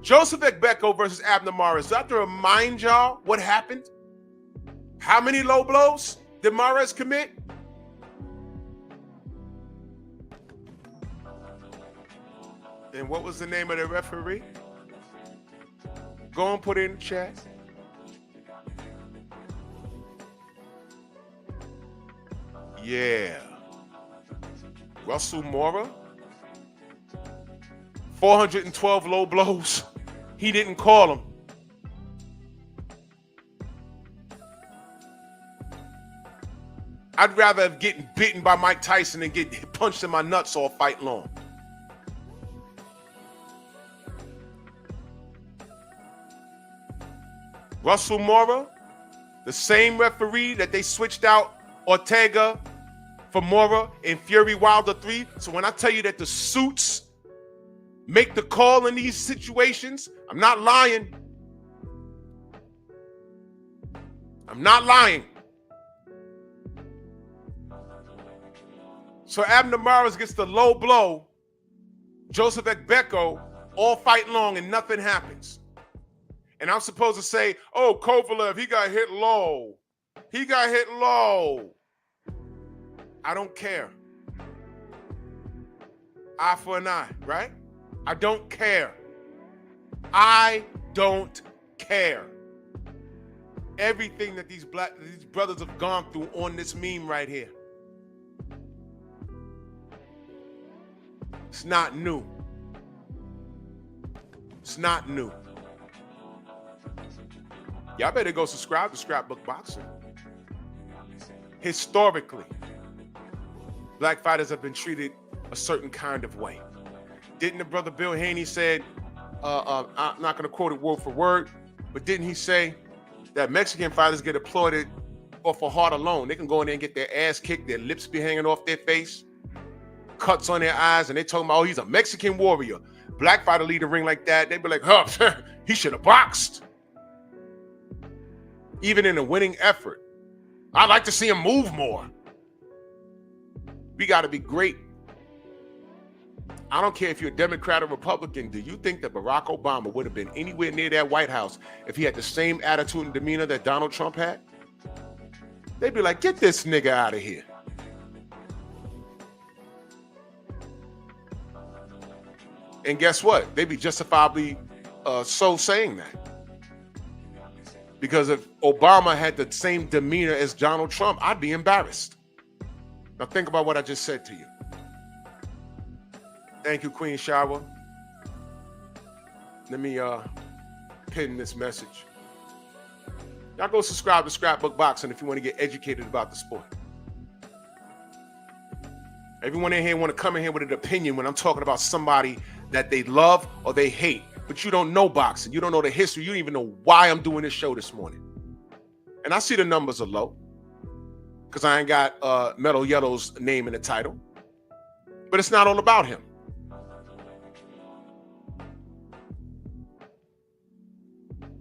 Joseph Ekbeko versus Abner Mares. Do I have to remind y'all what happened? How many low blows did Mares commit? And what was the name of the referee? Go and put it in the chat. Yeah. Russell Mora. 412 low blows. He didn't call him. I'd rather have getting bitten by Mike Tyson than get punched in my nuts all fight long. Russell Mora, the same referee that they switched out Ortega for Mora in Fury Wilder 3. So when I tell you that the suits make the call in these situations, I'm not lying. I'm not lying. So Abner Mares gets the low blow. Joseph Ekbeko all fight long and nothing happens. And I'm supposed to say, oh, Kovalev, he got hit low. He got hit low. I don't care. Eye for an eye, right? I don't care. I don't care. Everything that these brothers have gone through on this meme right here. It's not new. It's not new. Y'all better go subscribe to Scrapbook Boxing. Historically, black fighters have been treated a certain kind of way. Didn't the brother Bill Haney said, I'm not going to quote it word for word, but didn't he say that Mexican fighters get applauded off a heart alone. They can go in there and get their ass kicked, their lips be hanging off their face, cuts on their eyes, and they talking about, oh, he's a Mexican warrior. Black fighter lead the ring like that, they'd be like, huh, he should have boxed. Even in a winning effort. I'd like to see him move more. We got to be great. I don't care if you're a Democrat or Republican. Do you think that Barack Obama would have been anywhere near that White House if he had the same attitude and demeanor that Donald Trump had? They'd be like, get this nigga out of here. And guess what? They'd be justifiably so saying that. Because if Obama had the same demeanor as Donald Trump, I'd be embarrassed. Now think about what I just said to you. Thank you, Queen Shower. Let me pin this message. Y'all go subscribe to Scrapbook Boxing if you want to get educated about the sport. Everyone in here want to come in here with an opinion when I'm talking about somebody that they love or they hate, but you don't know boxing. You don't know the history. You don't even know why I'm doing this show this morning. And I see the numbers are low because I ain't got Metal Yellow's name in the title, but it's not all about him.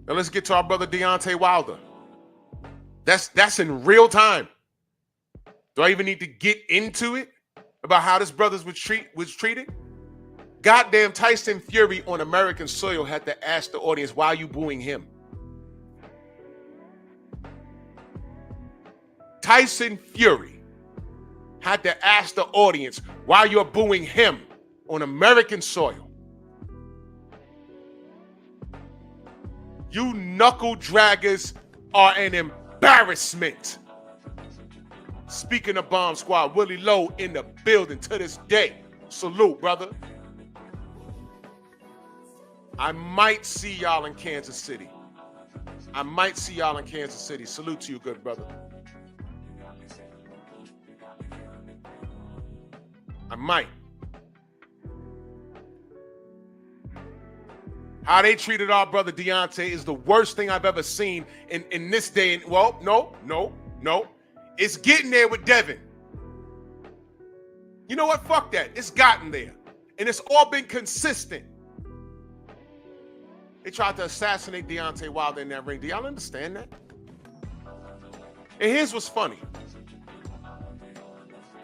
Now let's get to our brother Deontay Wilder. That's in real time. Do I even need to get into it about how this brother was treated? Goddamn Tyson Fury on American soil had to ask the audience, why are you booing him? Tyson Fury had to ask the audience why you're booing him on American soil. You knuckle draggers are an embarrassment. Speaking of Bomb Squad, Willie Lowe in the building to this day. Salute, brother. I might see y'all in Kansas City. Salute to you, good brother. I might. How they treated our brother Deontay is the worst thing I've ever seen in this day. And well, no. It's getting there with Devin. You know what? Fuck that. It's gotten there. And it's all been consistent. They tried to assassinate Deontay Wilder in that ring. Do y'all understand that? And here's what's funny.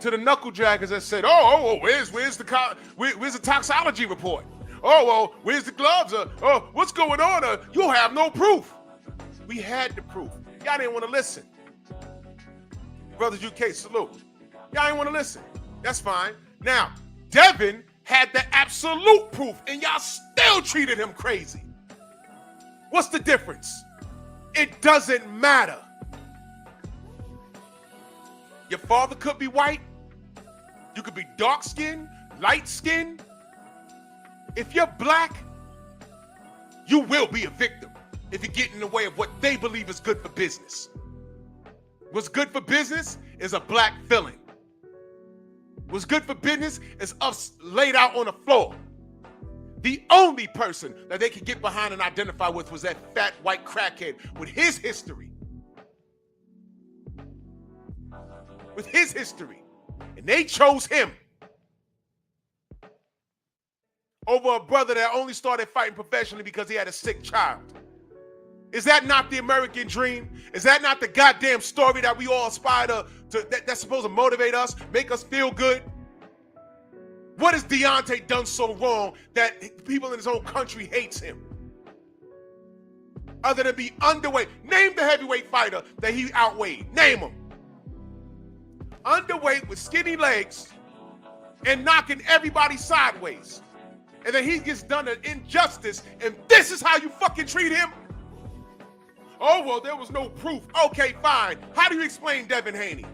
To the knuckle draggers that said, where's the toxicology report? Oh, well, where's the gloves? What's going on? You'll have no proof. We had the proof. Y'all didn't want to listen. Brothers UK, salute. Y'all didn't want to listen. That's fine. Now, Devin had the absolute proof, and y'all still treated him crazy. What's the difference? It doesn't matter. Your father could be white. You could be dark-skinned, light-skinned. If you're black, you will be a victim if you get in the way of what they believe is good for business. What's good for business is a black villain. What's good for business is us laid out on the floor. The only person that they could get behind and identify with was that fat white crackhead with his history. And they chose him over a brother that only started fighting professionally because he had a sick child. Is that not the American dream? Is that not the goddamn story that we all aspire to that's supposed to motivate us, make us feel good? What has Deontay done so wrong that people in his own country hates him? Other than be underweight. Name the heavyweight fighter that he outweighed. Name him. Underweight with skinny legs and knocking everybody sideways. And then he gets done an injustice, and this is how you fucking treat him? Oh, well, there was no proof. Okay, fine. How do you explain Devin Haney?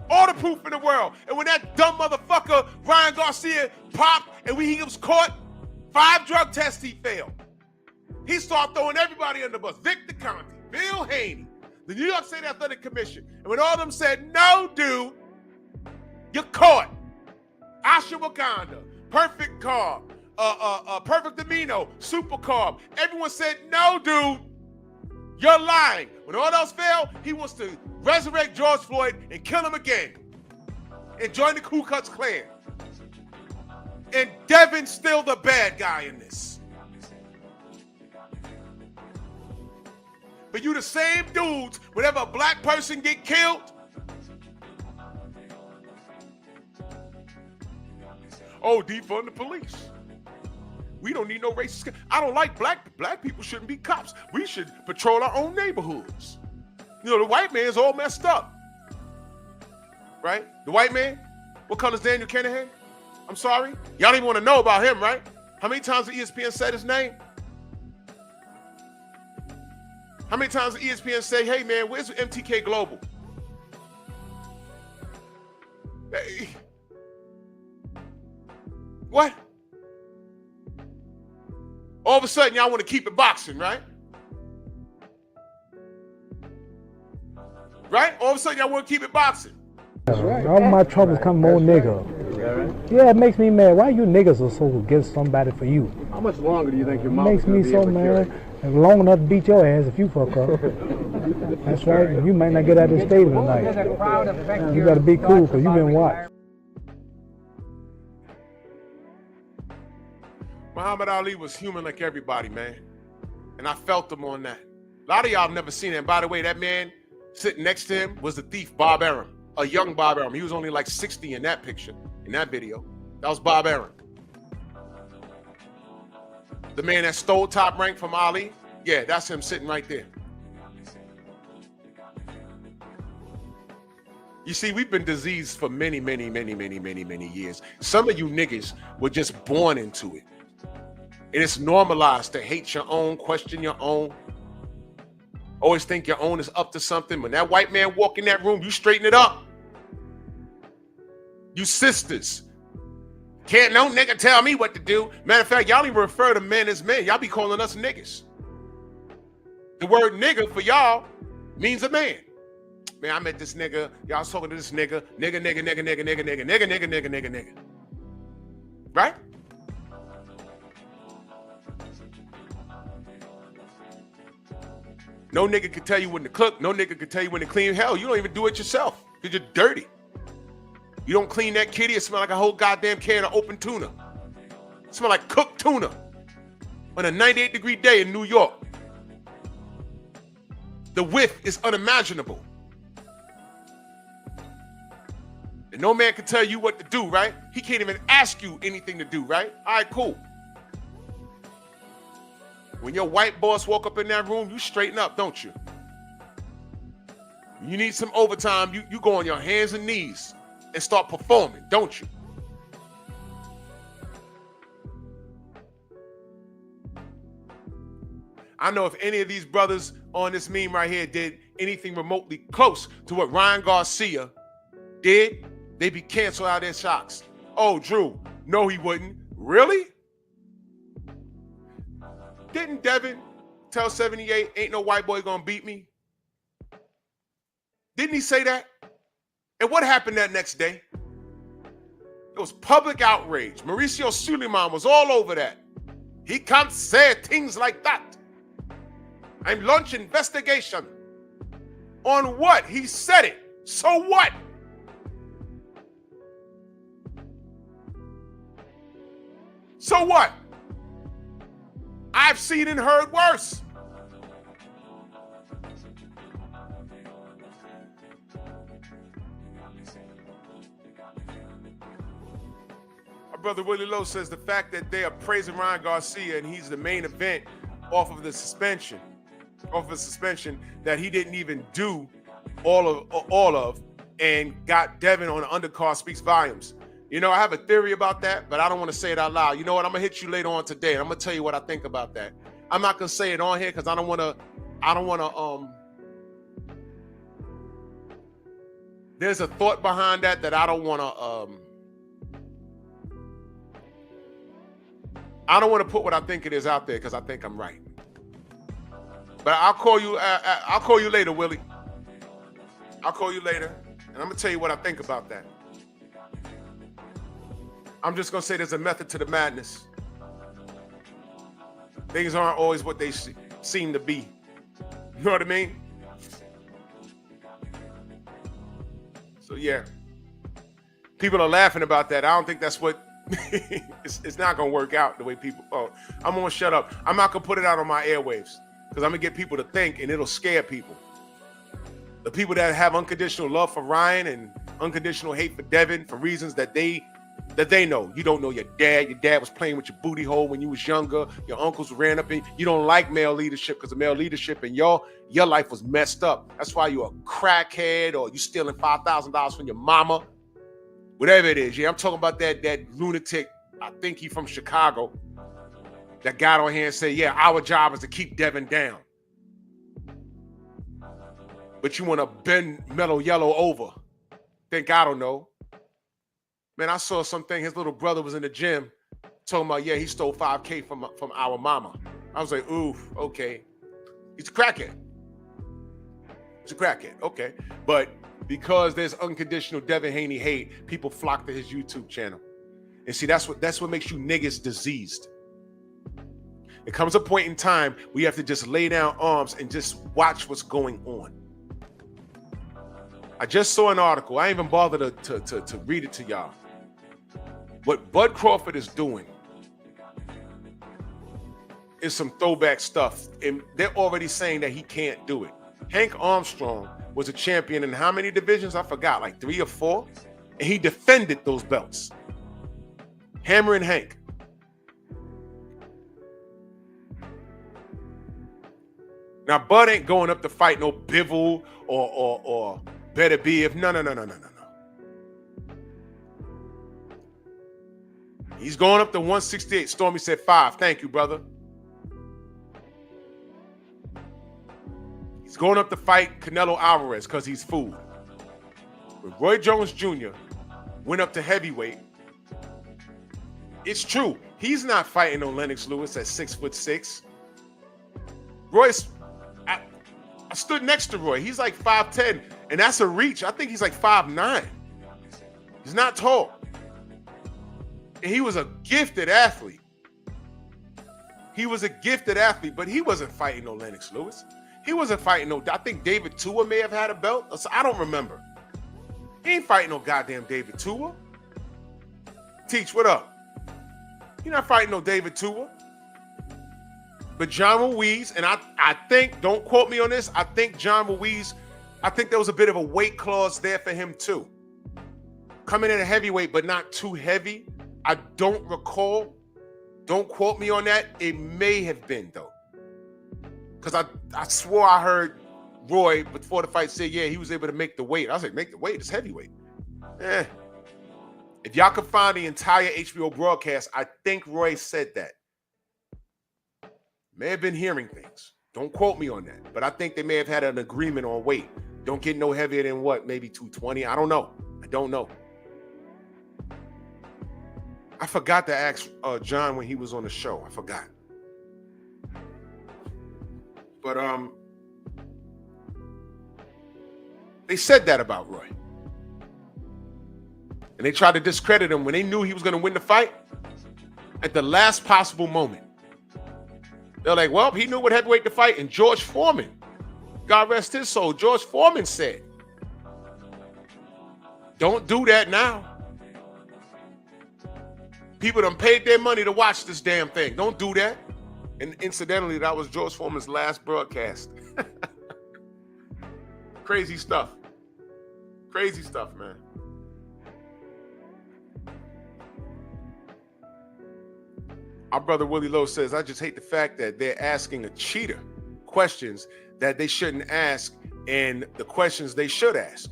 All the proof in the world. And when that dumb motherfucker, Ryan Garcia, popped and he was caught, 5 drug tests he failed. He started throwing everybody under the bus. Victor Conte, Bill Haney, the New York State Athletic Commission. And when all of them said, no, dude, you're caught. Ashwagandha, Perfect Carb, Perfect Amino, Super Carb. Everyone said, no, dude, You're lying. When all else failed, he wants to resurrect George Floyd and kill him again and join the Ku Klux Klan. And Devin's still the bad guy in this. But you the same dudes, whenever a black person get killed, oh, defund the police. We don't need no racist. I don't like black people shouldn't be cops. We should patrol our own neighborhoods. You know, the white man's all messed up. Right? The white man? What color's Daniel Kennedy? I'm sorry? Y'all don't even want to know about him, right? How many times did ESPN said his name? How many times did ESPN say, hey man, where's MTK Global? Hey. What? All of a sudden, y'all want to keep it boxing, right? Right? All of a sudden, y'all want to keep it boxing. That's right. All my troubles come more nigga. Yeah, it makes me mad. Why you niggas are so against somebody for you? How much longer do you think your mom Makes me so mad. Long enough to beat your ass if you fuck up. That's right. You might not get out of the stadium tonight. You gotta be cool because you've been watched. Muhammad Ali was human like everybody, man. And I felt him on that. A lot of y'all have never seen it. And by the way, that man sitting next to him was the thief, Bob Arum. A young Bob Arum. He was only like 60 in that picture, in that video. That was Bob Arum. The man that stole Top Rank from Ali, yeah, that's him sitting right there. You see, we've been diseased for many years. Some of you niggas were just born into it. And it's normalized to hate your own, question your own. Always think your own is up to something. When that white man walk in that room, you straighten it up. You sisters. Can't no nigga tell me what to do. Matter of fact, y'all even refer to men as men. Y'all be calling us niggas. The word nigga for y'all means a man. Man, I met this nigga. Y'all was talking to this nigga. Nigga. Right? No nigga can tell you when to cook. No nigga can tell you when to clean. Hell, you don't even do it yourself because you're dirty. You don't clean that kitty, it smell like a whole goddamn can of open tuna. It smell like cooked tuna on a 98-degree day in New York. The whiff is unimaginable. And no man can tell you what to do, right? He can't even ask you anything to do, right? All right, cool. When your white boss walk up in that room, you straighten up, don't you? You need some overtime, you go on your hands and knees and start performing, don't you? I know if any of these brothers on this meme right here did anything remotely close to what Ryan Garcia did, they'd be canceled out of their shocks. Oh, Drew, no he wouldn't. Really? Didn't Devin tell 78, ain't no white boy gonna beat me? Didn't he say that? And what happened that next day? It was public outrage. Mauricio Suleiman was all over that. He can't say things like that. I'm launch investigation. On what? He said it. So what? So what? I've seen and heard worse. Our brother Willie Lowe says the fact that they are praising Ryan Garcia and he's the main event off of a suspension that he didn't even do all of and got Devin on the undercard speaks volumes. You know, I have a theory about that, but I don't want to say it out loud. You know what? I'm gonna hit you later on today, and I'm gonna tell you what I think about that. I'm not gonna say it on here because I don't wanna there's a thought behind that I don't wanna put what I think it is out there because I think I'm right. But I'll call you later, Willie. I'll call you later, and I'm gonna tell you what I think about that. I'm just gonna say there's a method to the madness. Things aren't always what they seem to be. You know what I mean? So yeah, people are laughing about that. I don't think that's what. it's not gonna work out the way people. Oh, I'm gonna shut up. I'm not gonna put it out on my airwaves because I'm gonna get people to think, and it'll scare people. The people that have unconditional love for Ryan and unconditional hate for Devin for reasons that they know. You don't know your dad. Your dad was playing with your booty hole when you was younger. Your uncles ran up in. You don't like male leadership because of male leadership and your life was messed up. That's why you're a crackhead or you stealing $5,000 from your mama. Whatever it is. Yeah, I'm talking about that lunatic, I think he from Chicago, that got on here and said, yeah, our job is to keep Devin down. But you want to bend Mellow Yellow over. Think I don't know. Man, I saw something. His little brother was in the gym talking about, yeah, he stole $5K from our mama. I was like, oof, okay. He's a crackhead. Okay. But because there's unconditional Devin Haney hate, people flock to his YouTube channel. And see, that's what makes you niggas diseased. It comes a point in time where you have to just lay down arms and just watch what's going on. I just saw an article. I ain't even bothered to read it to y'all. What Bud Crawford is doing is some throwback stuff. And they're already saying that he can't do it. Hank Armstrong was a champion in how many divisions? I forgot, like 3 or 4. And he defended those belts. Hammer and Hank. Now, Bud ain't going up to fight no Bivol or Better Be If. No. He's going up to 168. Stormy said 5. Thank you, brother. He's going up to fight Canelo Alvarez because he's food. But Roy Jones Jr. went up to heavyweight. It's true. He's not fighting no Lennox Lewis at 6'6". Royce, I stood next to Roy. He's like 5'10", and that's a reach. I think he's like 5'9". He's not tall. And he was a gifted athlete. But he wasn't fighting no Lennox Lewis. He wasn't fighting no, I think David Tua may have had a belt. I don't remember. He ain't fighting no goddamn David Tua. Teach, what up? You're not fighting no David Tua. But John Ruiz, and I think, don't quote me on this, I think John Ruiz, I think there was a bit of a weight clause there for him too. Coming in a heavyweight, but not too heavy. I don't recall. Don't quote me on that. It may have been, though. Because I swore I heard Roy, before the fight, say, yeah, he was able to make the weight. I was like, make the weight? It's heavyweight. If y'all could find the entire HBO broadcast, I think Roy said that. May have been hearing things. Don't quote me on that. But I think they may have had an agreement on weight. Don't get no heavier than what? Maybe 220? I don't know. I forgot to ask John when he was on the show. I forgot. But they said that about Roy. And they tried to discredit him when they knew he was going to win the fight at the last possible moment. They're like, well, he knew what heavyweight to fight. And George Foreman, God rest his soul, George Foreman said, don't do that now. People done paid their money to watch this damn thing. Don't do that. And incidentally, that was George Foreman's last broadcast. Crazy stuff. Crazy stuff, man. Our brother Willie Lowe says, I just hate the fact that they're asking a cheater questions that they shouldn't ask and the questions they should ask.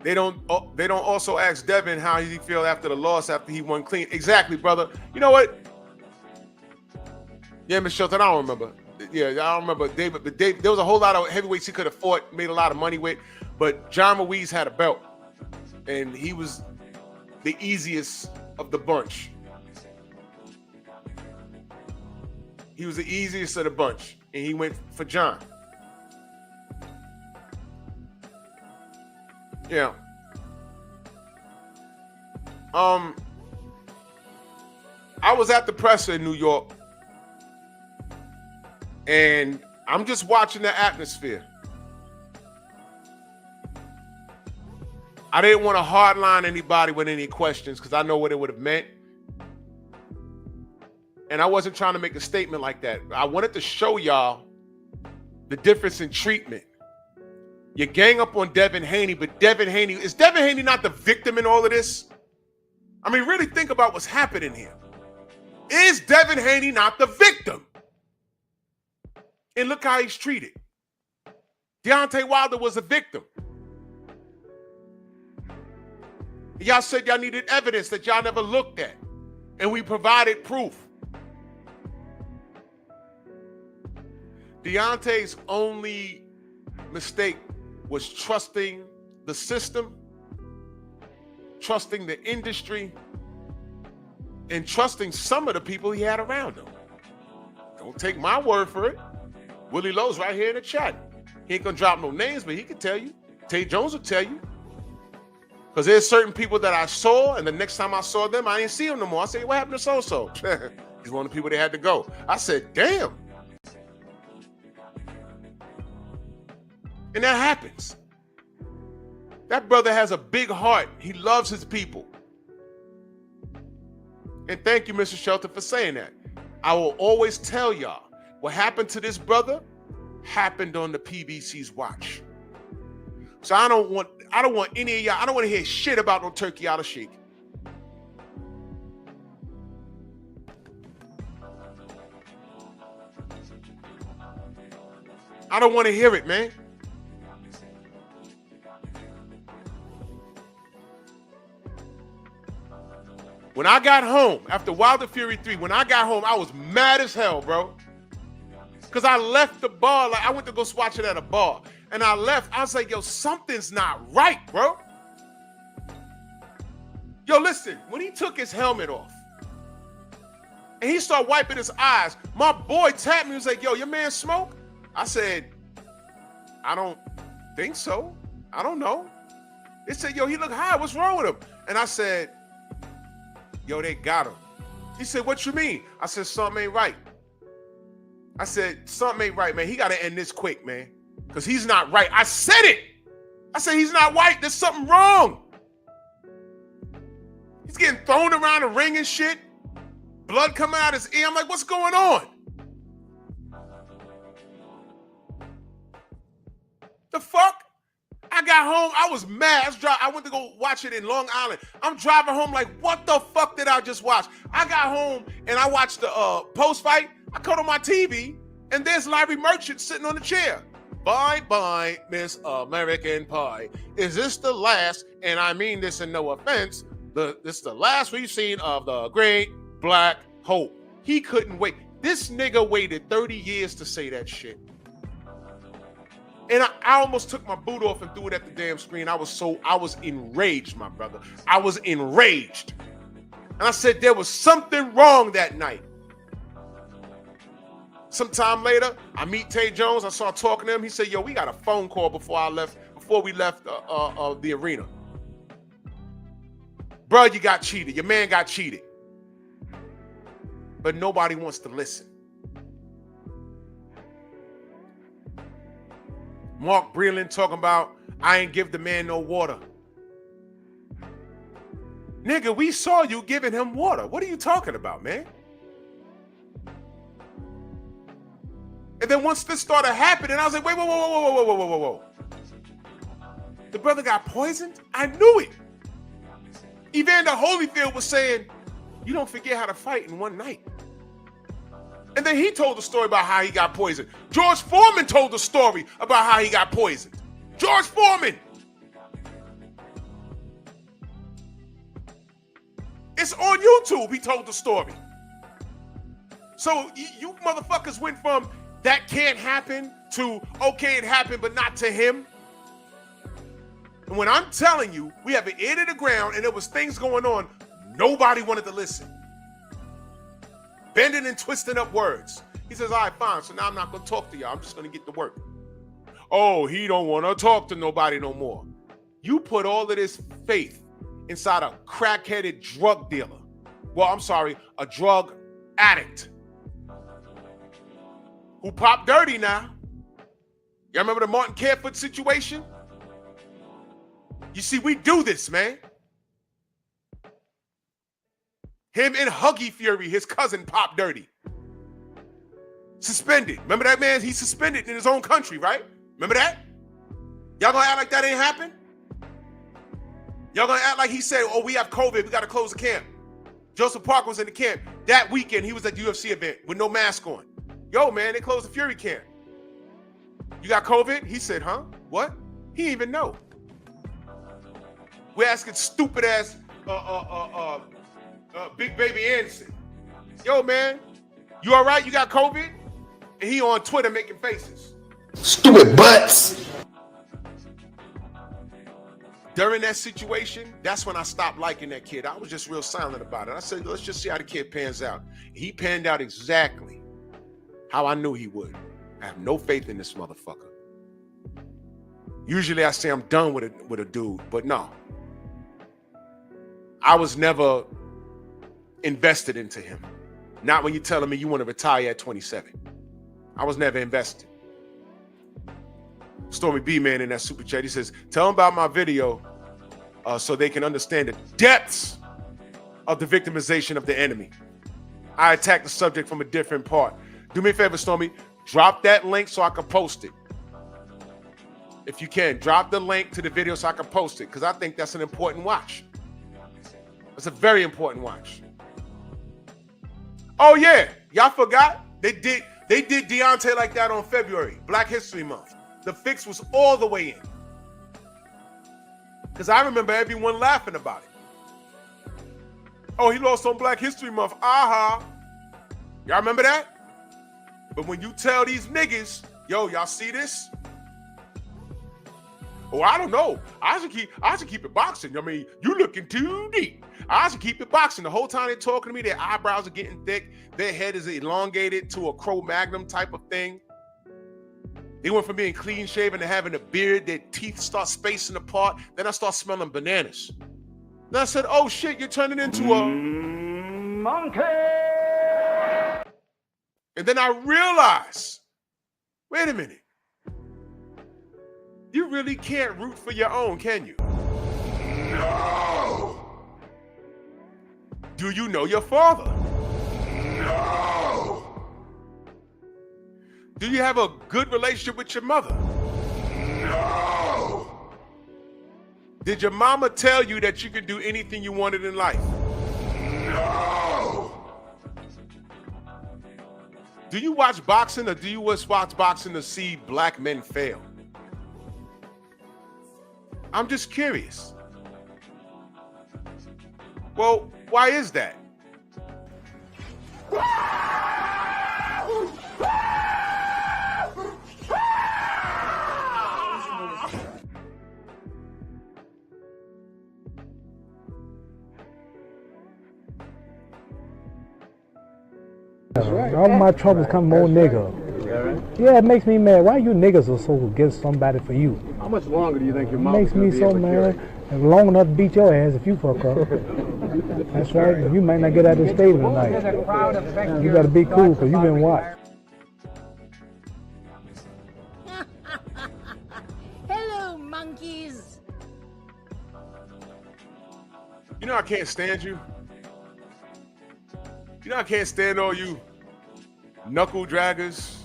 They don't also ask Devin how he feel after the loss after he won clean. Exactly, brother. You know what? Yeah, Miss Shelton, I don't remember. Yeah, I don't remember David. But David, there was a whole lot of heavyweights he could have fought, made a lot of money with. But John Ruiz had a belt. And he was the easiest of the bunch. He was the easiest of the bunch. And he went for John. Yeah. I was at the presser in New York, and I'm just watching the atmosphere. I didn't want to hardline anybody with any questions because I know what it would have meant. And I wasn't trying to make a statement like that. I wanted to show y'all the difference in treatment. You gang up on Devin Haney, but is Devin Haney not the victim in all of this? I mean, really think about what's happening here. Is Devin Haney not the victim? And look how he's treated. Deontay Wilder was a victim. Y'all said y'all needed evidence that y'all never looked at. And we provided proof. Deontay's only mistake was trusting the system, trusting the industry, and trusting some of the people he had around him. Don't take my word for it. Willie Lowe's right here in the chat. He ain't gonna drop no names, but he can tell you. Tay Jones will tell you. Because there's certain people that I saw, and the next time I saw them, I didn't see them no more. I said, what happened to so-so? He's one of the people that had to go. I said, damn. And that happens. That brother has a big heart. He loves his people. And thank you, Mr. Shelton, for saying that. I will always tell y'all, what happened to this brother happened on the PBC's watch. So I don't want any of y'all, I don't want to hear shit about no turkey out of shake. I don't want to hear it, man. When I got home, after Wilder Fury 3, when I got home, I was mad as hell, bro. Because I left the bar, like I went to go watch it at a bar. And I left, I was like, yo, something's not right, bro. Yo, listen, when he took his helmet off, and he started wiping his eyes, my boy tapped me, he was like, yo, your man smoke? I said, I don't think so. I don't know. They said, yo, he look high, what's wrong with him? And I said, yo, they got him. He said, what you mean? I said, something ain't right. I said, something ain't right, man. He got to end this quick, man, because he's not right. I said it. I said, he's not white. There's something wrong. He's getting thrown around the ring and shit. Blood coming out his ear. I'm like, what's going on? The fuck? I got home. I was mad. I went to go watch it in Long Island. I'm driving home like, what the fuck did I just watch? I got home and I watched the post-fight. I cut on my TV and there's Larry Merchant sitting on the chair. Bye-bye, Miss American Pie. Is this the last, and I mean this in no offense, this is the last we've seen of the great Black Hope. He couldn't wait. This nigga waited 30 years to say that shit. And I almost took my boot off and threw it at the damn screen. I was enraged, my brother. I was enraged. And I said there was something wrong that night. Sometime later, I meet Tay Jones. I started talking to him. He said, yo, we got a phone call before we left the arena. Bro, you got cheated. Your man got cheated. But nobody wants to listen. Mark Breland talking about, I ain't give the man no water. Nigga, we saw you giving him water. What are you talking about, man? And then once this started happening, I was like, wait, whoa. The brother got poisoned? I knew it. Evander Holyfield was saying, you don't forget how to fight in one night. And then he told the story about how he got poisoned. George Foreman told the story about how he got poisoned. George Foreman. It's on YouTube, he told the story. So you motherfuckers went from that can't happen to okay, it happened, but not to him. And when I'm telling you, we have an ear to the ground and there was things going on, nobody wanted to listen. Bending and twisting up words. He says, all right, fine, so now I'm not going to talk to y'all. I'm just going to get to work. Oh, he don't want to talk to nobody no more. You put all of this faith inside a crack-headed drug dealer. Well, I'm sorry, a drug addict who popped dirty now. Y'all remember the Martin Carefoot situation? You see, we do this, man. Him and Huggy Fury, his cousin, Pop Dirty. Suspended. Remember that, man? He's suspended in his own country, right? Remember that? Y'all gonna act like that ain't happened? Y'all gonna act like he said, oh, we have COVID, we gotta close the camp. Joseph Parker was in the camp. That weekend, he was at the UFC event with no mask on. Yo, man, they closed the Fury camp. You got COVID? He said, huh? What? He didn't even know. We're asking stupid ass Big Baby Anderson. Yo, man, you all right? You got COVID? And he on Twitter making faces. Stupid butts. During that situation, that's when I stopped liking that kid. I was just real silent about it. I said, let's just see how the kid pans out. He panned out exactly how I knew he would. I have no faith in this motherfucker. Usually I say I'm done with a dude, but no. I was never invested into him. Not when you're telling me you want to retire at 27. I was never invested. Stormy B, man, in that super chat, he says, tell them about my video so they can understand the depths of the victimization of the enemy. I attacked the subject from a different part. Do me a favor, Stormy, drop that link so I can post it. If you can, drop the link to the video so I can post it, because I think that's an important watch. It's a very important watch. Oh yeah, y'all forgot? They did Deontay like that on February, Black History Month. The fix was all the way in. Because I remember everyone laughing about it. Oh, he lost on Black History Month. Aha. Y'all remember that? But when you tell these niggas, yo, y'all see this? Oh, I don't know. I should keep it boxing. I mean, you looking too deep. I should keep it boxing. The whole time they're talking to me, their eyebrows are getting thick. Their head is elongated to a Cro-Magnon type of thing. They went from being clean shaven to having a beard. Their teeth start spacing apart. Then I start smelling bananas. Then I said, oh shit, you're turning into a Monkey! And then I realized, wait a minute. You really can't root for your own, can you? No! Do you know your father? No! Do you have a good relationship with your mother? No! Did your mama tell you that you could do anything you wanted in life? No! Do you watch boxing, or do you just watch boxing to see black men fail? I'm just curious. Well, why is that? All my troubles come more nigga. Yeah, it makes me mad. Why you niggas are so against somebody for you? How much longer do you think your mom Makes me so mad. Long enough to beat your ass if you fuck up. That's right. You might not get out of the stable tonight. You gotta be cool because you've been watched. Hello, monkeys. You know I can't stand you. You know I can't stand all you knuckle draggers.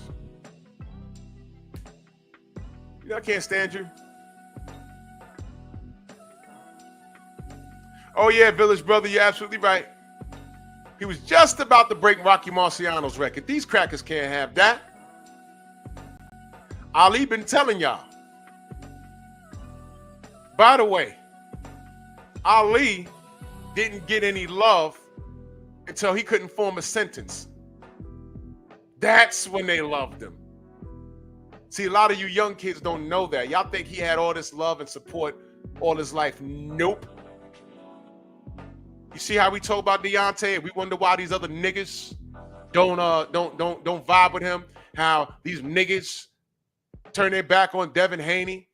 You know I can't stand you. Oh yeah, Village Brother, you're absolutely right. He was just about to break Rocky Marciano's record. These crackers can't have that. Ali been telling y'all. By the way, Ali didn't get any love until he couldn't form a sentence. That's when they loved him. See, a lot of you young kids don't know that. Y'all think he had all this love and support all his life. Nope. You see how we talk about Deontay and we wonder why these other niggas don't vibe with him? How these niggas turn their back on Devin Haney?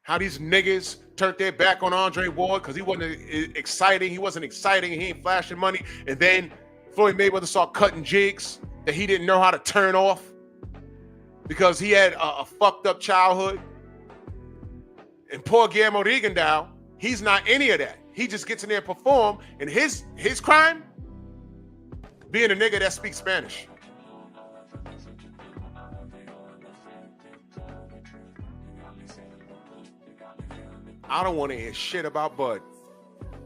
How these niggas turned their back on Andre Ward because he wasn't exciting. He wasn't exciting and he ain't flashing money. And then Floyd Mayweather started cutting jigs that he didn't know how to turn off because he had a fucked up childhood. And poor Guillermo Rigondeaux, he's not any of that. He just gets in there and perform, and his crime, being a nigga that speaks Spanish. I don't want to hear shit about Bud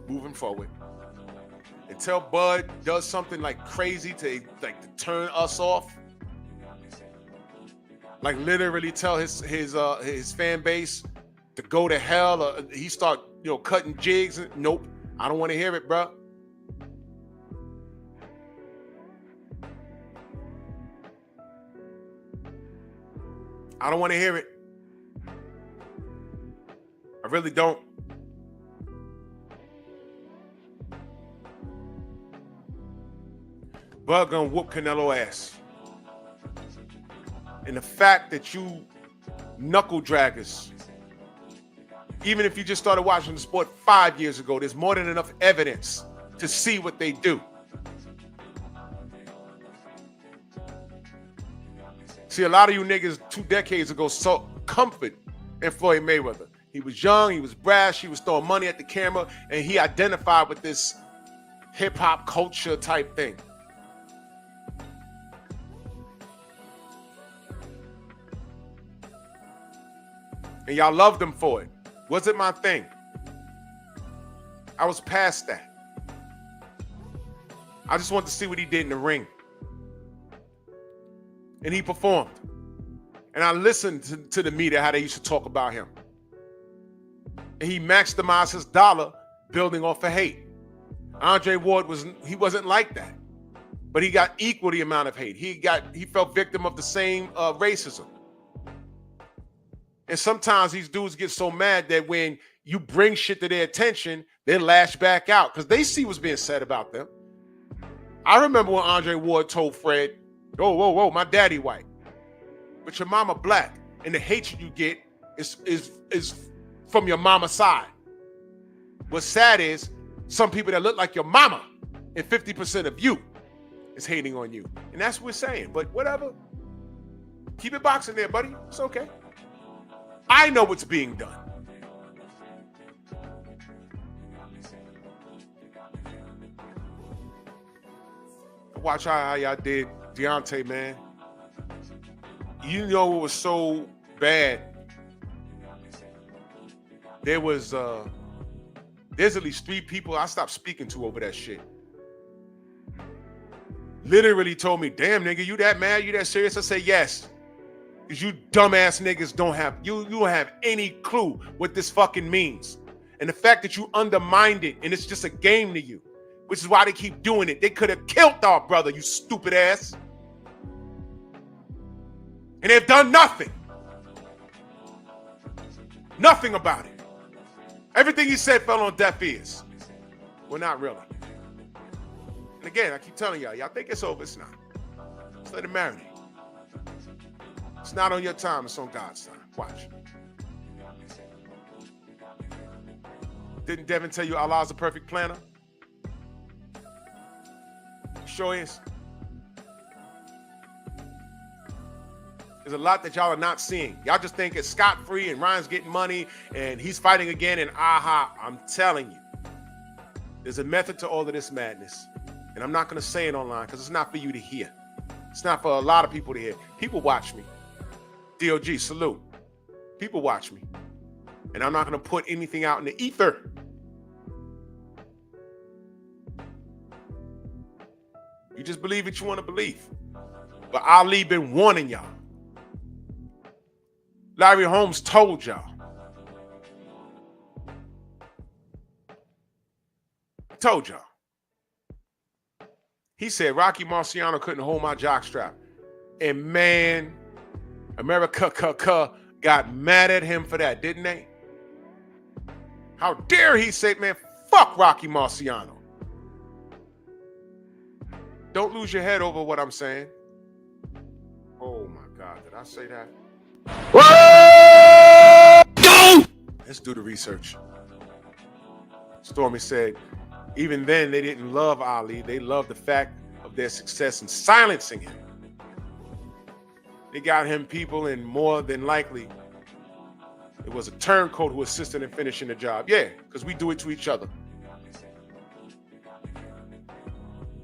moving forward. Until Bud does something like crazy to turn us off, like literally tell his fan base to go to hell, or he start cutting jigs. Nope, I don't want to hear it, bro. I don't want to hear it. I really don't. Bud gonna whoop Canelo ass. And the fact that you knuckle draggers, even if you just started watching the sport 5 years ago, there's more than enough evidence to see what they do. See, a lot of you niggas 2 decades ago saw comfort in Floyd Mayweather. He was young, he was brash, he was throwing money at the camera, and he identified with this hip-hop culture type thing. And y'all loved him for it. Wasn't my thing. I was past that. I just wanted to see what he did in the ring. And he performed. And I listened to the media, how they used to talk about him. And he maximized his dollar building off of hate. Andre Ward wasn't like that. But he got equal the amount of hate. He fell victim of the same racism. And sometimes these dudes get so mad that when you bring shit to their attention, they lash back out because they see what's being said about them. I remember when Andre Ward told Fred, whoa, my daddy white, but your mama black, and the hatred you get is from your mama's side. What's sad is some people that look like your mama and 50% of you is hating on you. And that's what we're saying, but whatever. Keep it boxing there, buddy. It's okay. I know what's being done. Watch how y'all did Deontay, man. You know what was so bad? There's at least 3 people I stopped speaking to over that shit. Literally told me, damn nigga, you that mad? You that serious? I say yes. Because you dumbass niggas don't have any clue what this fucking means. And the fact that you undermined it and it's just a game to you, which is why they keep doing it. They could have killed our brother, you stupid ass. And they've done nothing. Nothing about it. Everything he said fell on deaf ears. Well, not really. And again, I keep telling y'all think it's over, it's not. Just let it marinate. It's not on your time, it's on God's time. Watch. Didn't Devin tell you Allah's a perfect planner? Sure is. There's a lot that y'all are not seeing. Y'all just think it's scot-free and Ryan's getting money and he's fighting again and aha. I'm telling you, there's a method to all of this madness. And I'm not going to say it online because it's not for you to hear. It's not for a lot of people to hear. People watch me. DOG, salute. People watch me. And I'm not going to put anything out in the ether. You just believe what you want to believe. But Ali been warning y'all. Larry Holmes told y'all. Told y'all. He said Rocky Marciano couldn't hold my jockstrap. And man, America got mad at him for that, didn't they? How dare he say, man, fuck Rocky Marciano. Don't lose your head over what I'm saying. Oh my God, did I say that? Let's do the research. Stormy said, even then they didn't love Ali. They loved the fact of their success in silencing him. They They got him people, and more than likely, it was a turncoat who assisted in finishing the job. Yeah, because we do it to each other.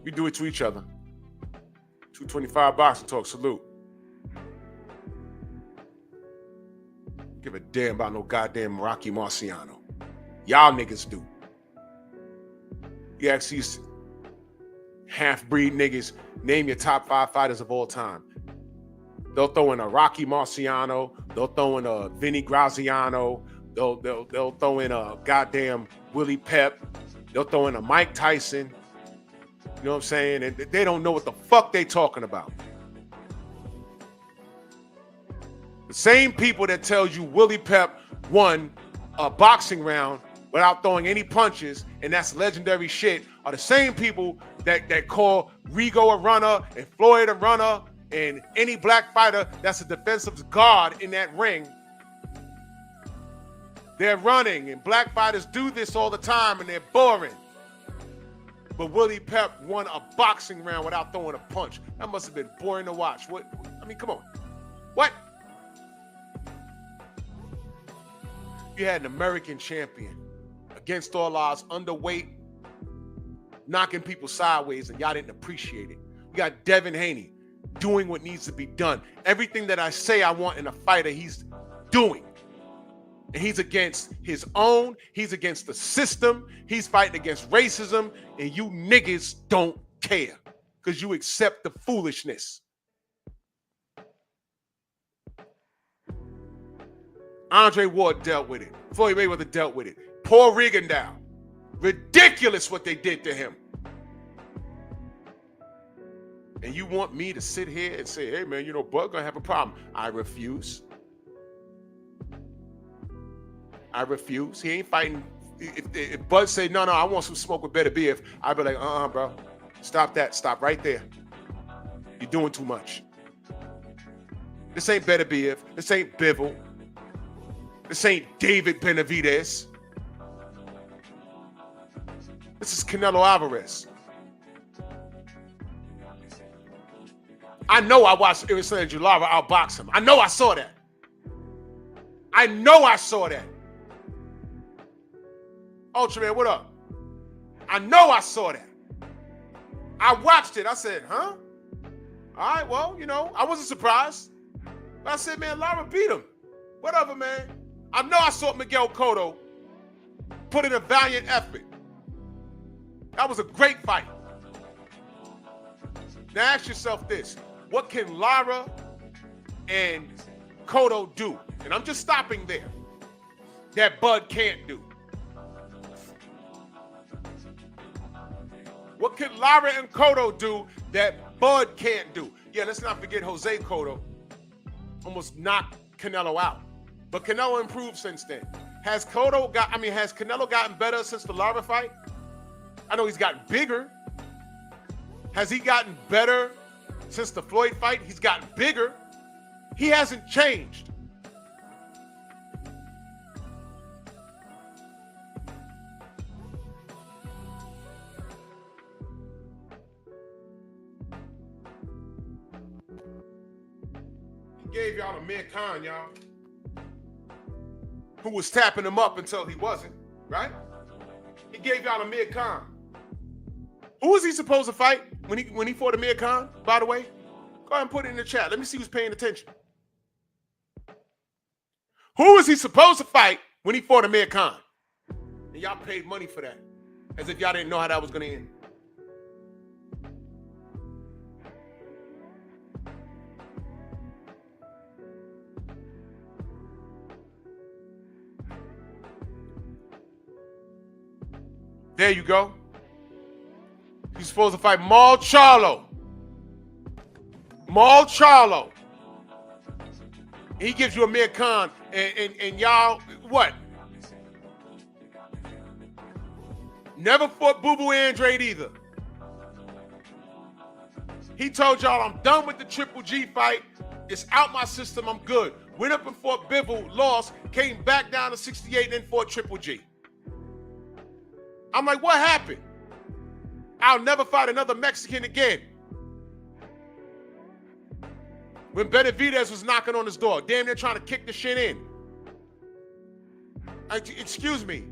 We do it to each other. 225 Boxing Talk, salute. Give a damn about no goddamn Rocky Marciano. Y'all niggas do. You ask these half-breed niggas, name your top 5 fighters of all time. They'll throw in a Rocky Marciano. They'll throw in a Vinny Graziano. They'll throw in a goddamn Willie Pep. They'll throw in a Mike Tyson. You know what I'm saying? And they don't know what the fuck they talking about. The same people that tells you Willie Pep won a boxing round without throwing any punches, and that's legendary shit, are the same people that call Rigo a runner and Floyd a runner and any black fighter that's a defensive guard in that ring. They're running, and black fighters do this all the time, and they're boring. But Willie Pep won a boxing round without throwing a punch. That must have been boring to watch. What? I mean, come on. What? You had an American champion against all odds, underweight, knocking people sideways, and y'all didn't appreciate it. You got Devin Haney doing what needs to be done. Everything that I say I want in a fighter, he's doing. And he's against his own. He's against the system. He's fighting against racism. And you niggas don't care because you accept the foolishness. Andre Ward dealt with it. Floyd Mayweather dealt with it. Paul Rigondeaux. Ridiculous what they did to him. And you want me to sit here and say, hey, man, you know, Bud gonna have a problem. I refuse. I refuse. He ain't fighting. If Bud say, no, I want some smoke with Better Beef, I'd be like, bro. Stop that. Stop right there. You're doing too much. This ain't Better Beef. This ain't Bivol. This ain't David Benavidez. This is Canelo Alvarez. I know I watched Erislandy Lara outbox him. I know I saw that. I know I saw that. Ultraman, what up? I know I saw that. I watched it. I said, huh? All right, well, you know, I wasn't surprised. But I said, man, Lara beat him. Whatever, man. I know I saw Miguel Cotto put in a valiant effort. That was a great fight. Now ask yourself this. What can Lara and Cotto do? And I'm just stopping there. That Bud can't do. What can Lara and Cotto do that Bud can't do? Yeah, let's not forget Jose Cotto almost knocked Canelo out. But Canelo improved since then. Has Canelo gotten better since the Lara fight? I know he's gotten bigger. Has he gotten better since the Floyd fight? He's gotten bigger. He hasn't changed. He gave y'all Amir Khan, y'all, who was tapping him up until he wasn't, right? He gave y'all Amir Khan. Who was he supposed to fight when he fought Amir Khan, by the way? Go ahead and put it in the chat. Let me see who's paying attention. Who was he supposed to fight when he fought Amir Khan? And y'all paid money for that. As if y'all didn't know how that was going to end. There you go. He's supposed to fight Mal Charlo. Mal Charlo. He gives you Amir Khan, and y'all, what? Never fought Boo Boo Andrade either. He told y'all, I'm done with the Triple G fight. It's out my system. I'm good. Went up and fought Bivol, lost, came back down to 68, then fought Triple G. I'm like, what happened? I'll never fight another Mexican again. when Benavidez was knocking on his door, damn near trying to kick the shit in. Excuse me,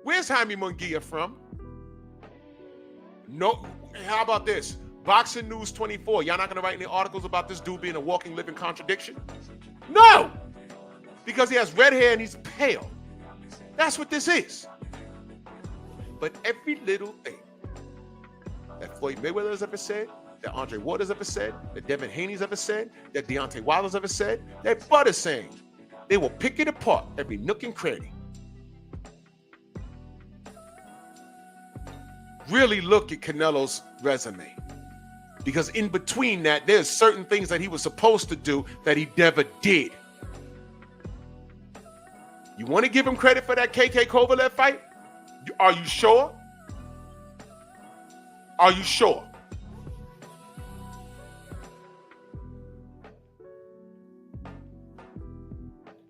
where's Jaime Munguia from? No, how about this? Boxing News 24, y'all not gonna write any articles about this dude being a walking, living contradiction? No! Because he has red hair and he's pale. That's what this is. But every little thing that Floyd Mayweather has ever said, that Andre Waters ever said, that Devin Haney's ever said, that Deontay Wilder's ever said, that Bud is saying, they will pick it apart, every nook and cranny. Really look at Canelo's resume. Because in between that, there's certain things that he was supposed to do that he never did. You want to give him credit for that KK Kovalev fight? Are you sure? Are you sure?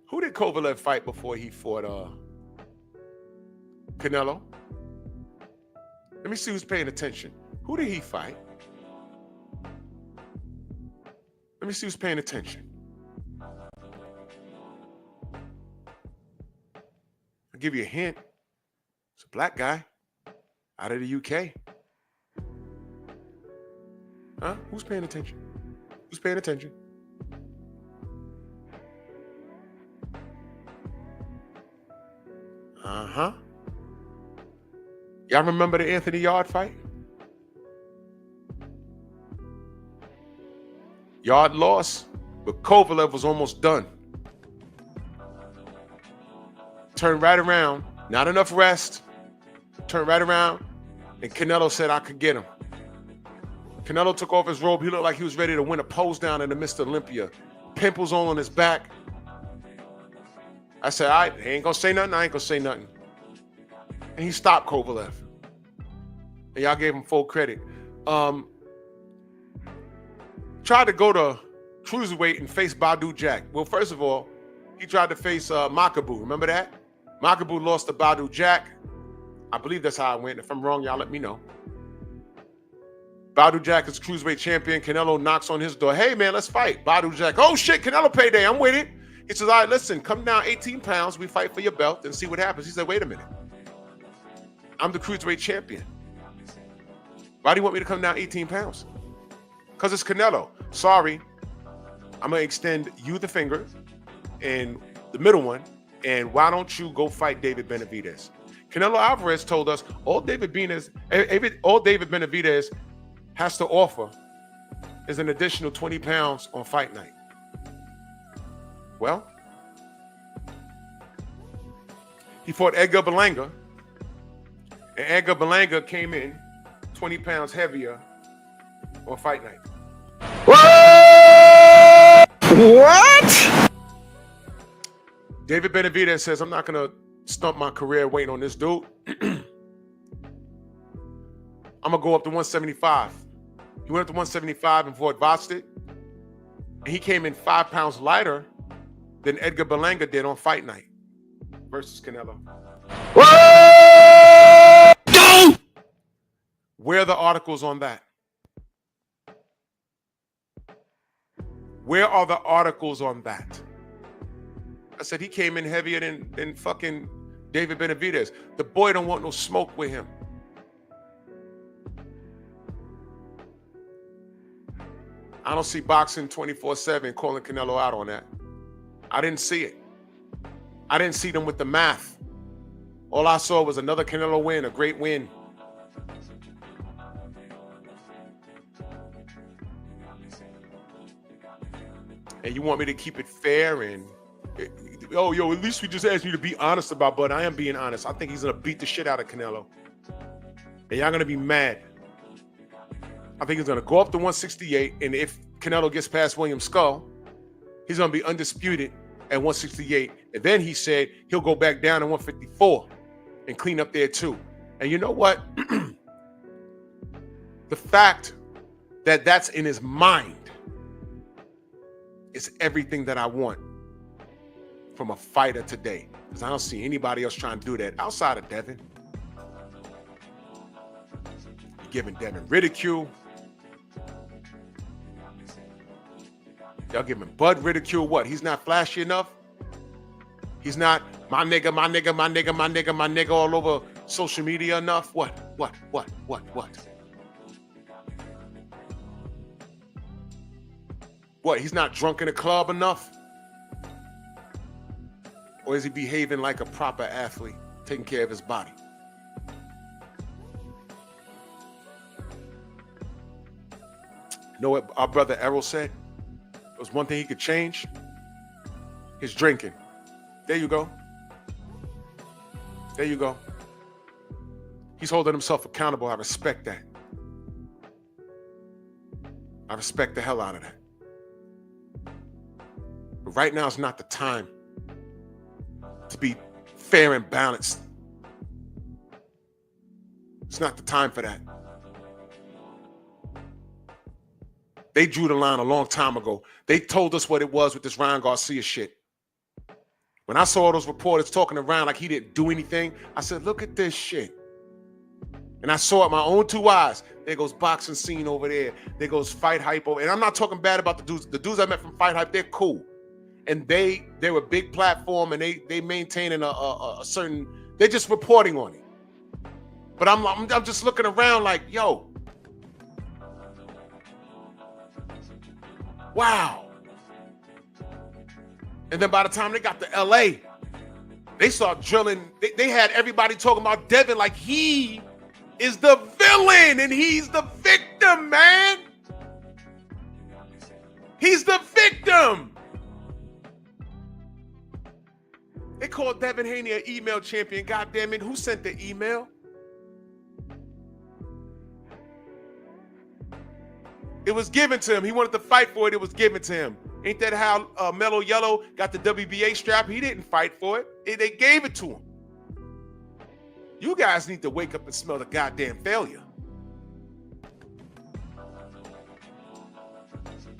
Who did Kovalev fight before he fought Canelo? Let me see who's paying attention. Who did he fight? Let me see who's paying attention. I'll give you a hint. It's a black guy out of the UK. Huh? Who's paying attention? Who's paying attention? Uh-huh. Y'all remember the Anthony Yard fight? Yard lost, but Kovalev was almost done. Turned right around, not enough rest. Turned right around, and Canelo said, I could get him. Canelo took off his robe. He looked like he was ready to win a pose down in the Mr. Olympia. Pimples all on his back. I said, all right, he ain't gonna say nothing. I ain't gonna say nothing. And he stopped Kovalev. And y'all gave him full credit. Tried to go to cruiserweight and face Badou Jack. Well, first of all, he tried to face Makabu. Remember that? Makabu lost to Badou Jack. I believe that's how it went. If I'm wrong, y'all let me know. Badou Jack is cruiserweight champion. Canelo knocks on his door. Hey, man, let's fight. Badou Jack. Oh, shit, Canelo payday. I'm with it. He says, all right, listen, come down 18 pounds. We fight for your belt and see what happens. He said, wait a minute. I'm the cruiserweight champion. Why do you want me to come down 18 pounds? Because it's Canelo. Sorry. I'm going to extend you the finger and the middle one. And why don't you go fight David Benavidez? Canelo Alvarez told us all David Benavidez has to offer is an additional 20 pounds on fight night. Well, he fought Edgar Berlanga, and Edgar Berlanga came in 20 pounds heavier on fight night. What? David Benavidez says, I'm not going to stump my career waiting on this dude. I'm going to go up to 175. He went up to 175 and fought Bostic. And he came in 5 pounds lighter than Edgar Berlanga did on fight night versus Canelo. Where are the articles on that? Where are the articles on that? I said he came in heavier than fucking David Benavidez. The boy don't want no smoke with him. I don't see Boxing 24/7 calling Canelo out on that. I didn't see it. I didn't see them with the math. All I saw was another Canelo win, a great win. And you want me to keep it fair and, oh, yo, at least we just asked you to be honest about Bud. I am being honest. I think he's going to beat the shit out of Canelo. And y'all going to be mad. I think he's going to go up to 168. And if Canelo gets past William Skull, he's going to be undisputed at 168. And then he said he'll go back down to 154 and clean up there too. And you know what? The fact that that's in his mind is everything that I want from a fighter today. Because I don't see anybody else trying to do that outside of Devin. You're giving Devin ridicule. Y'all giving Bud ridicule what? He's not flashy enough? He's not my nigga, my nigga, my nigga, my nigga, my nigga all over social media enough? What? What, he's not drunk in a club enough? Or is he behaving like a proper athlete, taking care of his body? You know what our brother Errol said? There was one thing he could change. His drinking. There you go. There you go. He's holding himself accountable. I respect that. I respect the hell out of that. But right now is not the time to be fair and balanced. It's not the time for that. They drew the line a long time ago. They told us what it was with this Ryan Garcia shit. When I saw those reporters talking around like he didn't do anything, I said, look at this shit. And I saw it with my own two eyes. There goes Boxing Scene over there. There goes Fight Hype over. And I'm not talking bad about the dudes. The dudes I met from Fight Hype, they're cool. And they're a big platform, and they maintaining a certain, they're just reporting on it. But I'm just looking around like, yo, wow. And then by the time they got to LA, they start drilling. They had everybody talking about Devin like he is the villain and he's the victim, man. He's the victim. They called Devin Haney an email champion. God damn it, who sent the email? It was given to him. He wanted to fight for it. It was given to him. Ain't that how Mellow Yellow got the WBA strap? He didn't fight for it. They gave it to him. You guys need to wake up and smell the goddamn failure.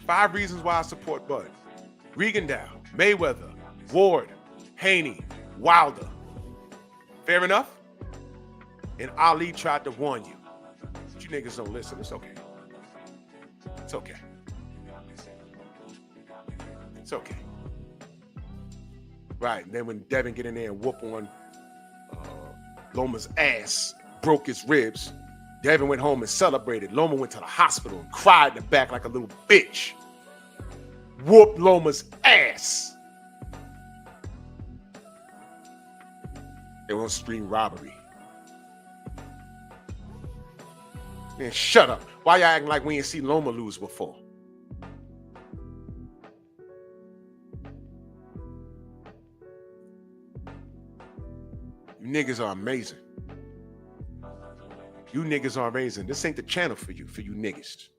5 reasons why I support Bud. Rigondeaux, Mayweather, Ward, Haney, Wilder. Fair enough? And Ali tried to warn you. But you niggas don't listen. It's okay. It's okay. It's okay. Right. And then when Devin get in there and whoop on Loma's ass, broke his ribs, Devin went home and celebrated. Loma went to the hospital and cried in the back like a little bitch. Whooped Loma's ass. They won't scream robbery. Man, shut up. Why y'all acting like we ain't seen Loma lose before? You niggas are amazing. You niggas are amazing. This ain't the channel for you niggas.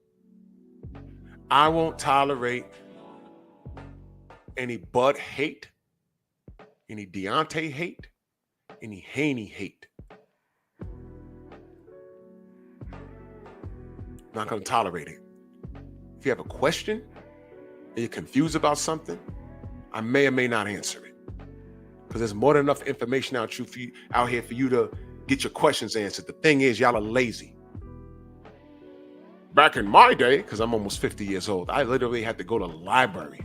I won't tolerate any Bud hate, any Deontay hate, any Haney hate. Not going to tolerate it. If you have a question and you're confused about something, I may or may not answer it. Because there's more than enough information out here for you to get your questions answered. The thing is, y'all are lazy. Back in my day, because I'm almost 50 years old, I literally had to go to the library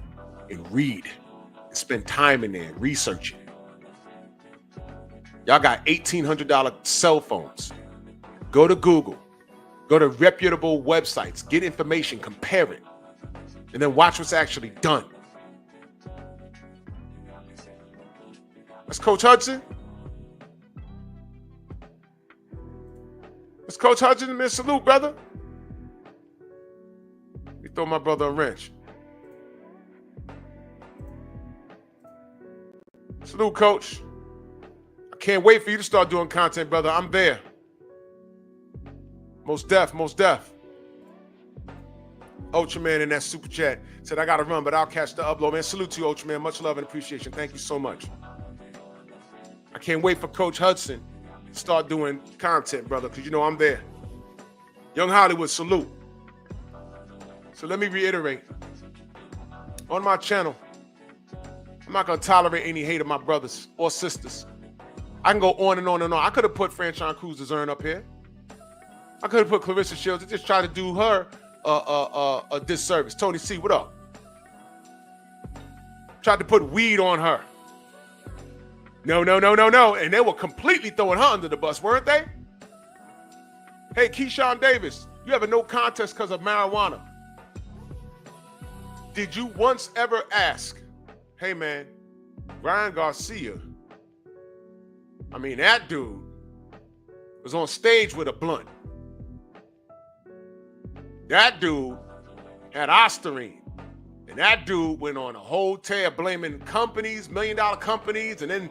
and read and spend time in there researching. Y'all got $1,800 cell phones. Go to Google. Go to reputable websites. Get information. Compare it. And then watch what's actually done. That's Coach Hudson. That's Coach Hudson. Man, salute, brother. You throw my brother a wrench. Salute, Coach. I can't wait for you to start doing content, brother. I'm there. Most deaf. Ultraman in that super chat said, I got to run, but I'll catch the upload. Man, salute to you, Ultraman. Much love and appreciation. Thank you so much. I can't wait for Coach Hudson to start doing content, brother, because you know I'm there. Young Hollywood, salute. So let me reiterate. On my channel, I'm not going to tolerate any hate of my brothers or sisters. I can go on and on and on. I could have put Franchon Cruz's urn up here. I could have put Clarissa Shields and just try to do her a disservice. Tony C, what up? Tried to put weed on her. No. And they were completely throwing her under the bus, weren't they? Hey, Keyshawn Davis, you have a no contest because of marijuana. Did you once ever ask, hey man, Ryan Garcia, I mean, that dude was on stage with a blunt. That dude had Ostarine. And that dude went on a whole tear blaming companies, $1 million companies, and then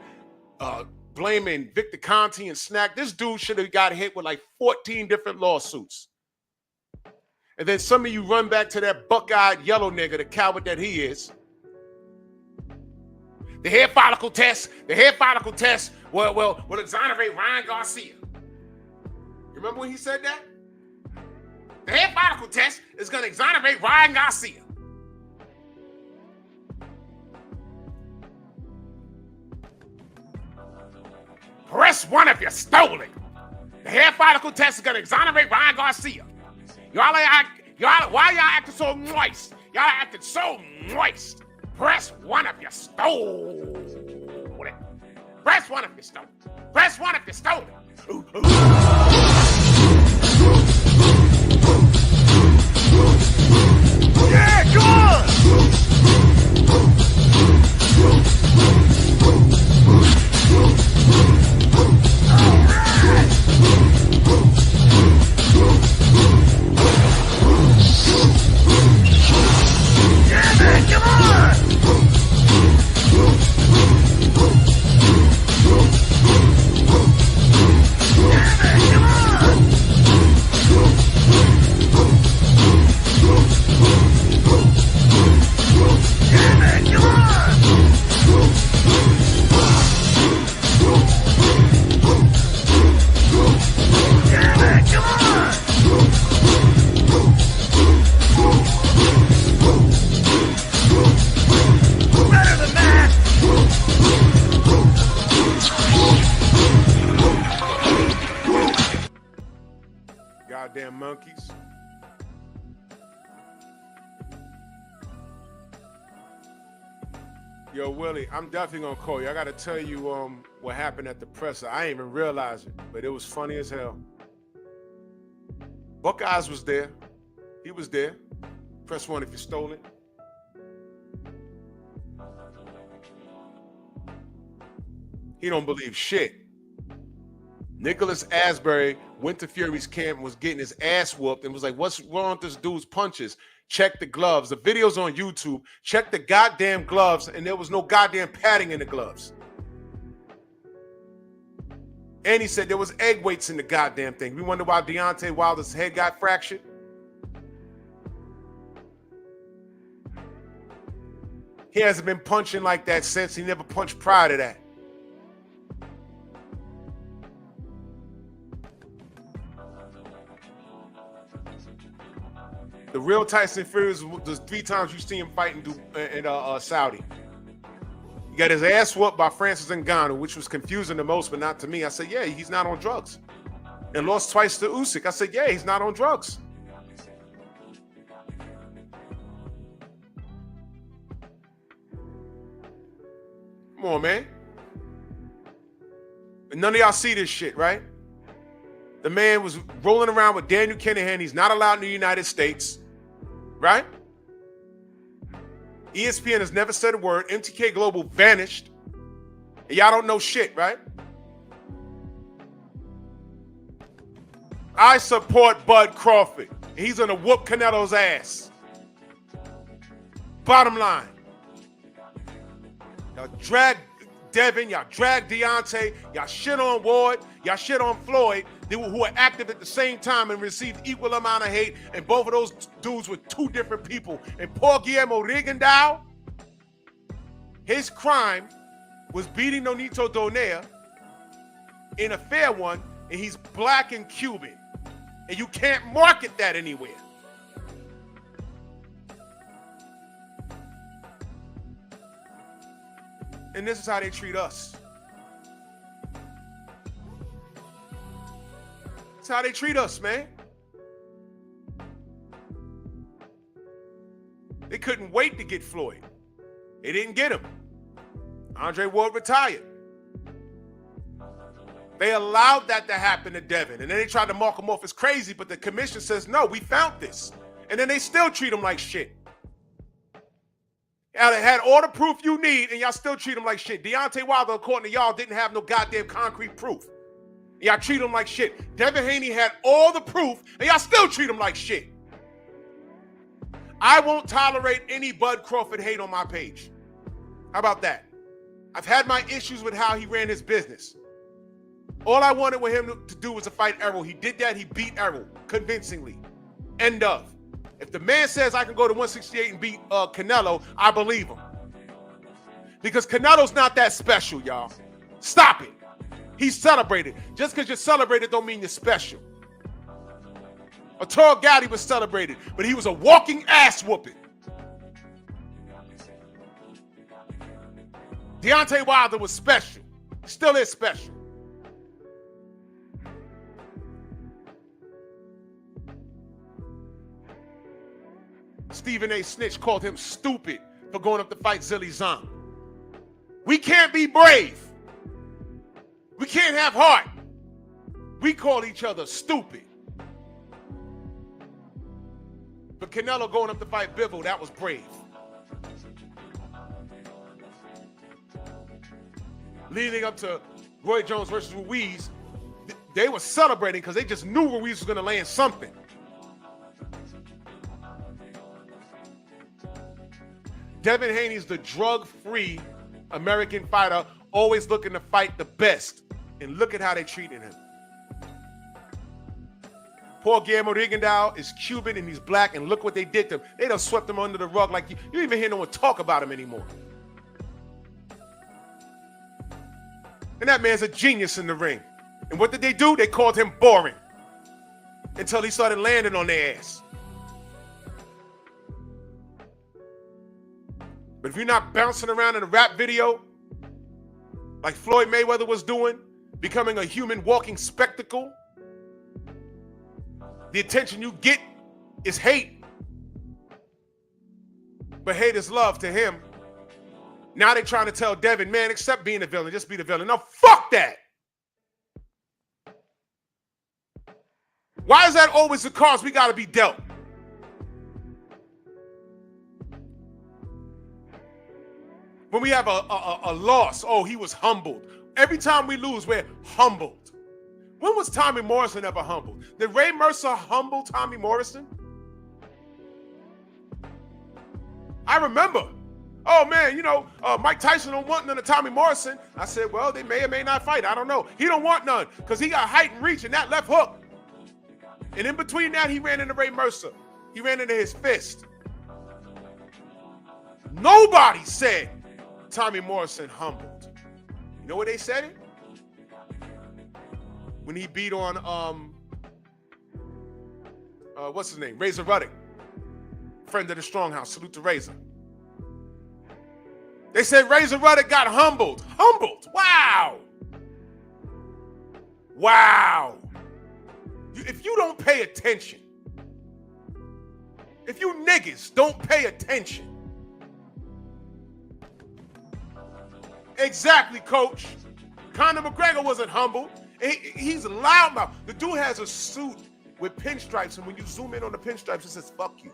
blaming Victor Conte and Snack. This dude should have got hit with like 14 different lawsuits. And then some of you run back to that buck-eyed yellow nigga, the coward that he is. The hair follicle test will exonerate Ryan Garcia. You remember when he said that? The hair follicle test is going to exonerate Ryan Garcia. Press 1 if you stole it. The hair follicle test is going to exonerate Ryan Garcia. Why y'all acting so moist? Y'all acting so moist. Press 1 if you stole it. Press 1 if you stole it. Press 1 if you stole it. Ooh. Yeah, good! Goddamn monkeys. Yo, Willie, I'm definitely gonna call you. I gotta tell you what happened at the presser. I ain't even realize it, but it was funny as hell. Buckeyes was there. He was there. Press 1 if you stole it. He don't believe shit. Nicholas Asbury went to Fury's camp and was getting his ass whooped and was like, what's wrong with this dude's punches? Check the gloves. The video's on YouTube. Check the goddamn gloves, and there was no goddamn padding in the gloves. And he said there was egg weights in the goddamn thing. We wonder why Deontay Wilder's head got fractured. He hasn't been punching like that since. He never punched prior to that. The real Tyson Fury was 3 times you see him fighting in Saudi. He got his ass whooped by Francis Ngannou, which was confusing the most, but not to me. I said, yeah, he's not on drugs. And lost twice to Usyk. I said, yeah, he's not on drugs. Come on, man. And none of y'all see this shit, right? The man was rolling around with Daniel Kinahan. He's not allowed in the United States, right? ESPN has never said a word. MTK Global vanished. And y'all don't know shit, right? I support Bud Crawford. He's gonna whoop Canelo's ass. Bottom line. Y'all drag Devin, y'all drag Deontay, y'all shit on Ward, y'all shit on Floyd, who were active at the same time and received equal amount of hate, and both of those dudes were 2 different people. And Paul Guillermo Rigondeaux, his crime was beating Nonito Donaire in a fair one, and he's black and Cuban. And you can't market that anywhere. And this is how they treat us. That's how they treat us, man. They couldn't wait to get Floyd. They didn't get him. Andre Ward retired. They allowed that to happen to Devin, and then they tried to mark him off as crazy, but the commission says, no, we found this. And then they still treat him like shit. Y'all had all the proof you need, and y'all still treat him like shit. Deontay Wilder, according to y'all, didn't have no goddamn concrete proof. Y'all treat him like shit. Devin Haney had all the proof, and y'all still treat him like shit. I won't tolerate any Bud Crawford hate on my page. How about that? I've had my issues with how he ran his business. All I wanted with him to do was to fight Errol. He did that. He beat Errol convincingly. End of. If the man says I can go to 168 and beat Canelo, I believe him. Because Canelo's not that special, y'all. Stop it. He's celebrated. Just because you're celebrated don't mean you're special. Arturo Gatti was celebrated, but he was a walking ass whooping. Deontay Wilder was special. Still is special. Stephen A. Snitch called him stupid for going up to fight Zilly Zong. We can't be brave. We can't have heart. We call each other stupid. But Canelo going up to fight Bivol, that was brave. Leading up to Roy Jones versus Ruiz, they were celebrating because they just knew Ruiz was going to land something. Devin Haney's the drug-free American fighter, always looking to fight the best. And look at how they treated him. Poor Guillermo Rigondeaux is Cuban and he's black, and look what they did to him. They done swept him under the rug like you don't even hear no one talk about him anymore. And that man's a genius in the ring. And what did they do? They called him boring until he started landing on their ass. But if you're not bouncing around in a rap video like Floyd Mayweather was doing, becoming a human walking spectacle, the attention you get is hate. But hate is love to him. Now they're trying to tell Devin, man, accept being a villain, just be the villain. No, fuck that. Why is that always the cards we got to be dealt? When we have a loss, oh, he was humbled. Every time we lose, we're humbled. When was Tommy Morrison ever humbled? Did Ray Mercer humble Tommy Morrison? I remember. Oh, man, you know, Mike Tyson don't want none of Tommy Morrison. I said, well, they may or may not fight. I don't know. He don't want none because he got height and reach and that left hook. And in between that, he ran into Ray Mercer. He ran into his fist. Nobody said Tommy Morrison humbled. You know where they said it? When he beat on, what's his name? Razor Ruddock. Friend of the Stronghouse. Salute to Razor. They said Razor Ruddock got humbled. Humbled. Wow. Wow. If you don't pay attention, if you niggas don't pay attention. Exactly, coach. Conor McGregor wasn't humbled. He's loudmouth. The dude has a suit with pinstripes, and when you zoom in on the pinstripes, it says, fuck you.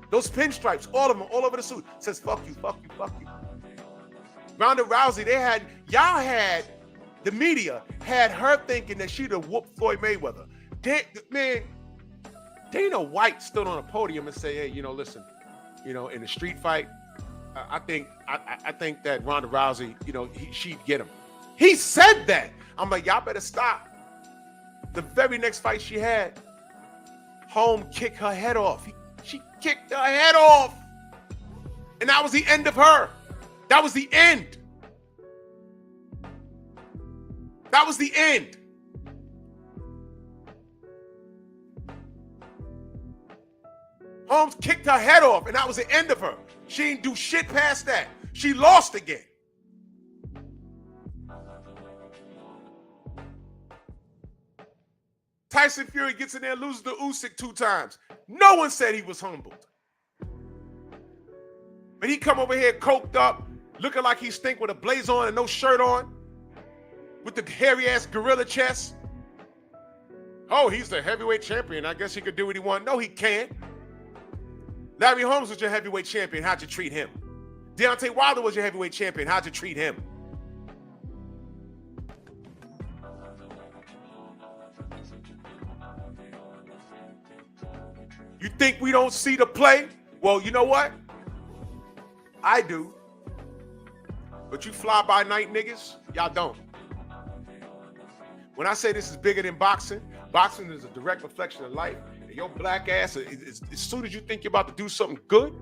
Those pinstripes, all of them, all over the suit, says, fuck you, fuck you, fuck you. Ronda Rousey, the media had her thinking that she'd have whooped Floyd Mayweather. Dana White stood on a podium and said, hey, you know, listen, you know, in a street fight, I think that Ronda Rousey, you know, she'd get him. He said that. I'm like, y'all better stop. The very next fight she had, Holm kicked her head off. She kicked her head off. And that was the end of her. That was the end. That was the end. Holmes kicked her head off, and that was the end of her. She didn't do shit past that. She lost again. Tyson Fury gets in there and loses to Usyk 2 times. No one said he was humbled. But he come over here coked up, looking like he stink with a blazer on and no shirt on, with the hairy-ass gorilla chest. Oh, he's the heavyweight champion. I guess he could do what he wants. No, he can't. Larry Holmes was your heavyweight champion. How'd you treat him? Deontay Wilder was your heavyweight champion. How'd you treat him? You think we don't see the play? Well, you know what? I do. But you fly-by-night niggas, y'all don't. When I say this is bigger than boxing, boxing is a direct reflection of life. And your black ass, as soon as you think you're about to do something good,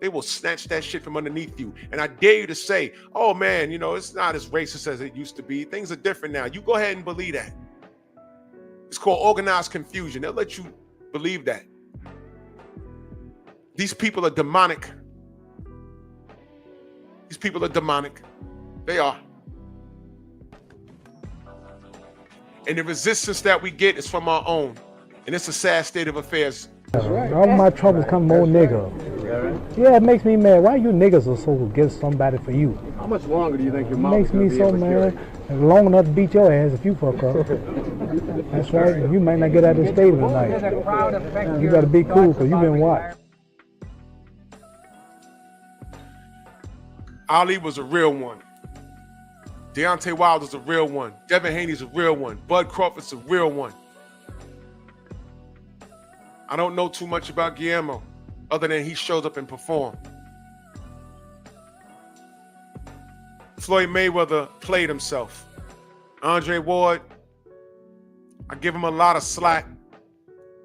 they will snatch that shit from underneath you. And I dare you to say, oh man, you know, it's not as racist as it used to be. Things are different now. You go ahead and believe that. It's called organized confusion. They'll let you believe that. These people are demonic. These people are demonic. They are. And the resistance that we get is from our own. And it's a sad state of affairs. All my troubles come more nigga. Yeah, it makes me mad. Why you niggas are so against somebody for you? How much longer do you think your mom Makes me so mad. Long enough to beat your ass if you fuck up. That's right. You might not get out of the stable tonight. You gotta be cool because you've been watched. Ali was a real one. Deontay Wilder's a real one. Devin Haney's a real one. Bud Crawford's a real one. I don't know too much about Guillermo other than he shows up and performed. Floyd Mayweather played himself. Andre Ward, I give him a lot of slack,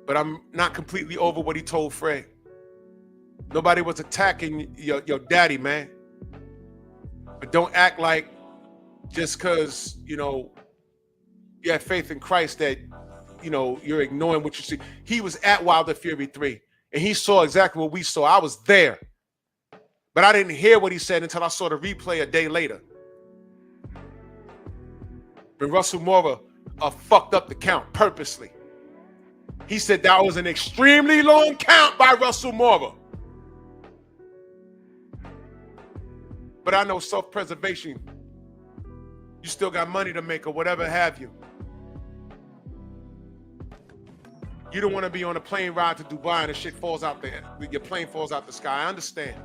but I'm not completely over what he told Fred. Nobody was attacking your daddy, man. But don't act like just because, you know, you have faith in Christ that, you know, you're ignoring what you see. He was at Wilder Fury 3, and he saw exactly what we saw. I was there. But I didn't hear what he said until I saw the replay a day later. But Russell Mora fucked up the count purposely. He said that was an extremely long count by Russell Mora. But I know self-preservation. You still got money to make or whatever have you. You don't want to be on a plane ride to Dubai and the shit falls out there. Your plane falls out the sky. I understand.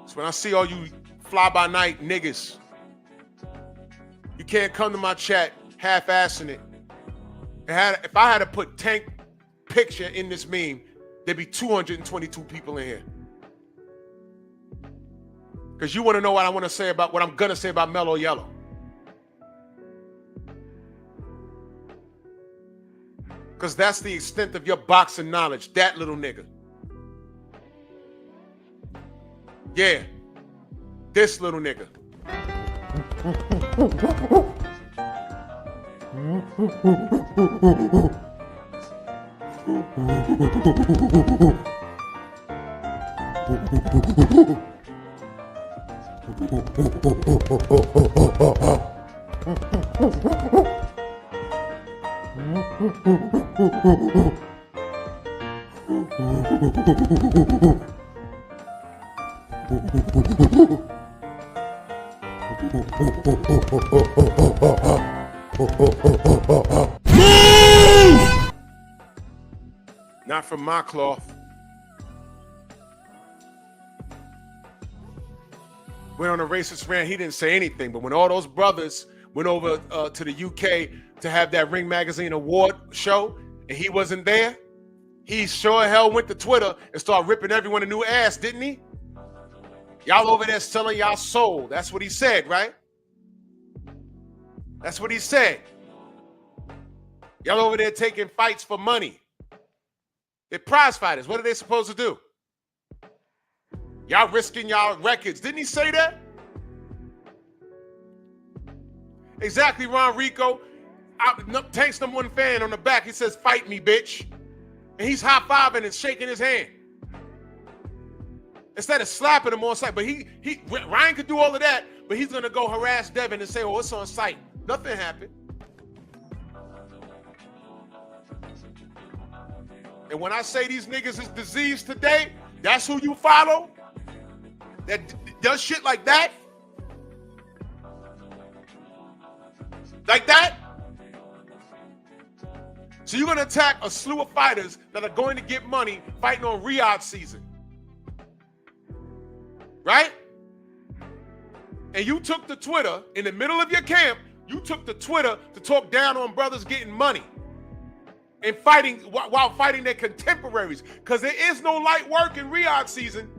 So when I see all you fly-by-night niggas, you can't come to my chat half-assing it. If I had to put Tank picture in this meme, there'd be 222 people in here. Because you want to know what I want to say about what I'm going to say about Mellow Yellow. Because that's the extent of your boxing knowledge, that little nigga. Yeah, this little nigga. Not from my cloth. Went on a racist rant. He didn't say anything. But when all those brothers went over to the UK to have that Ring Magazine award show, and he wasn't there, he sure hell went to Twitter and started ripping everyone a new ass, didn't he? Y'all over there selling y'all soul. That's what he said, right? That's what he said. Y'all over there taking fights for money. They're prize fighters. What are they supposed to do? Y'all risking y'all records. Didn't he say that? Exactly, Ron Rico. Tank's #1 fan on the back. He says, "Fight me, bitch." And he's high-fiving and shaking his hand. Instead of slapping him on site. But Ryan could do all of that, but he's going to go harass Devin and say, oh, it's on site. Nothing happened. And when I say these niggas is diseased today, that's who you follow? That does shit like that? Like that? So you're going to attack a slew of fighters that are going to get money fighting on Riyadh season. Right? And you took to Twitter in the middle of your camp, you took to Twitter to talk down on brothers getting money and fighting while fighting their contemporaries, because there is no light work in Riyadh season.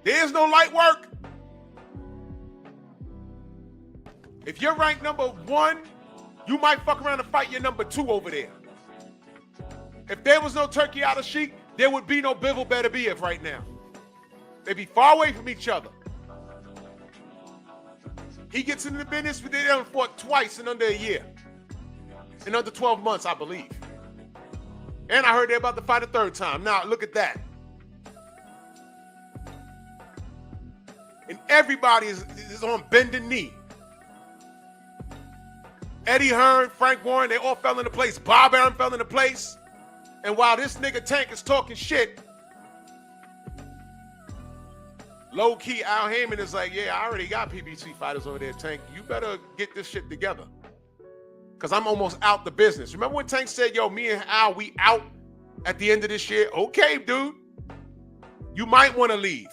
There is no light work. If you're ranked number 1, you might fuck around and fight your number 2 over there. If there was no Turki Al-Sheikh, there would be no Bivol Beterbiev right now. They'd be far away from each other. He gets into the business, but they done fought twice in under a year. In under 12 months, I believe. And I heard they're about to fight a 3rd time. Now, look at that. And everybody is on bending knee. Eddie Hearn, Frank Warren, they all fell into place. Bob Arum fell into place. And while this nigga Tank is talking shit, low-key, Al Heyman is like, yeah, I already got PBC fighters over there, Tank. You better get this shit together. Because I'm almost out the business. Remember when Tank said, yo, me and Al, we out at the end of this year? Okay, dude. You might want to leave.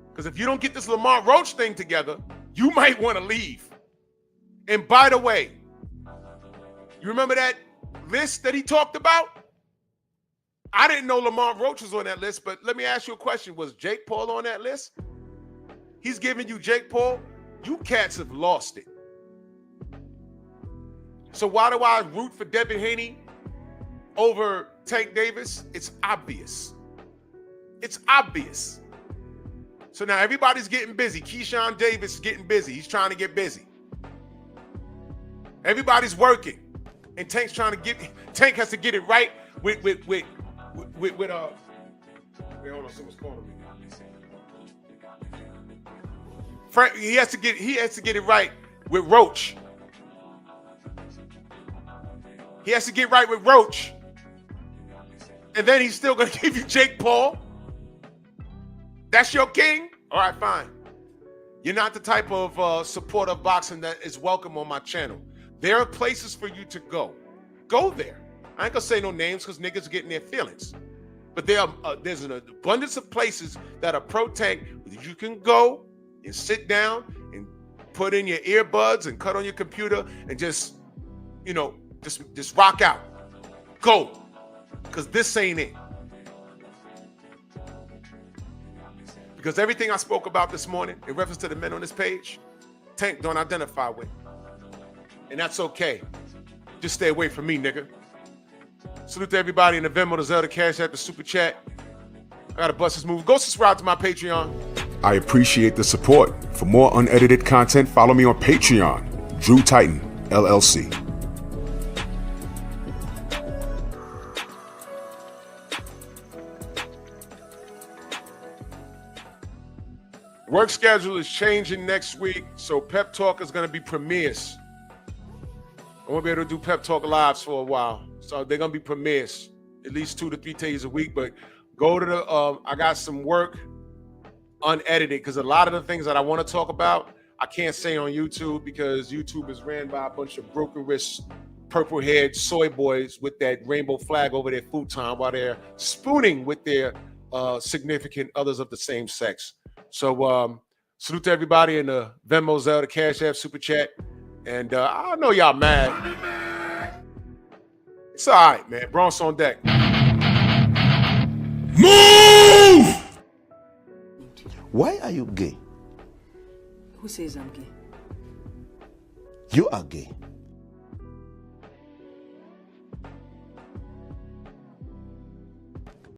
Because if you don't get this Lamont Roach thing together, you might want to leave. And by the way, you remember that list that he talked about? I didn't know Lamont Roach was on that list, but let me ask you a question. Was Jake Paul on that list? He's giving you Jake Paul. You cats have lost it. So why do I root for Devin Haney over Tank Davis? It's obvious. It's obvious. So now everybody's getting busy. Keyshawn Davis is getting busy. He's trying to get busy. Everybody's working. And Tank has to get it right with wait, hold on, someone's calling me. Frank, he has to get it right with Roach. He has to get right with Roach. And then he's still gonna give you Jake Paul. That's your king? All right, fine. You're not the type of supporter of boxing that is welcome on my channel. There are places for you to go. Go there. I ain't gonna say no names because niggas are getting their feelings. But there's an abundance of places that are pro-Tank where you can go and sit down and put in your earbuds and cut on your computer and just rock out. Go. Because this ain't it. Because everything I spoke about this morning in reference to the men on this page, Tank don't identify with. And that's okay. Just stay away from me, nigga. Salute to everybody in the Venmo, the Zelda, Cash App, the Super Chat. I gotta bust this move. Go subscribe to my Patreon. I appreciate the support. For more unedited content, follow me on Patreon, Drew Titan, LLC. Work schedule is changing next week, so Pep Talk is going to be premieres. I won't be able to do Pep Talk lives for a while, so they're going to be premieres, at least 2 to 3 days a week. But go to the, I got some work unedited because a lot of the things that I want to talk about, I can't say on YouTube because YouTube is ran by a bunch of broken wrist, purple-haired soy boys with that rainbow flag over their futon while they're spooning with their significant others of the same sex. So salute to everybody in the Venmo, Zelda, Cash App, Super Chat. And I know y'all mad. It's all right, man. Bronx on deck. Move! Why are you gay? Who says I'm gay? You are gay.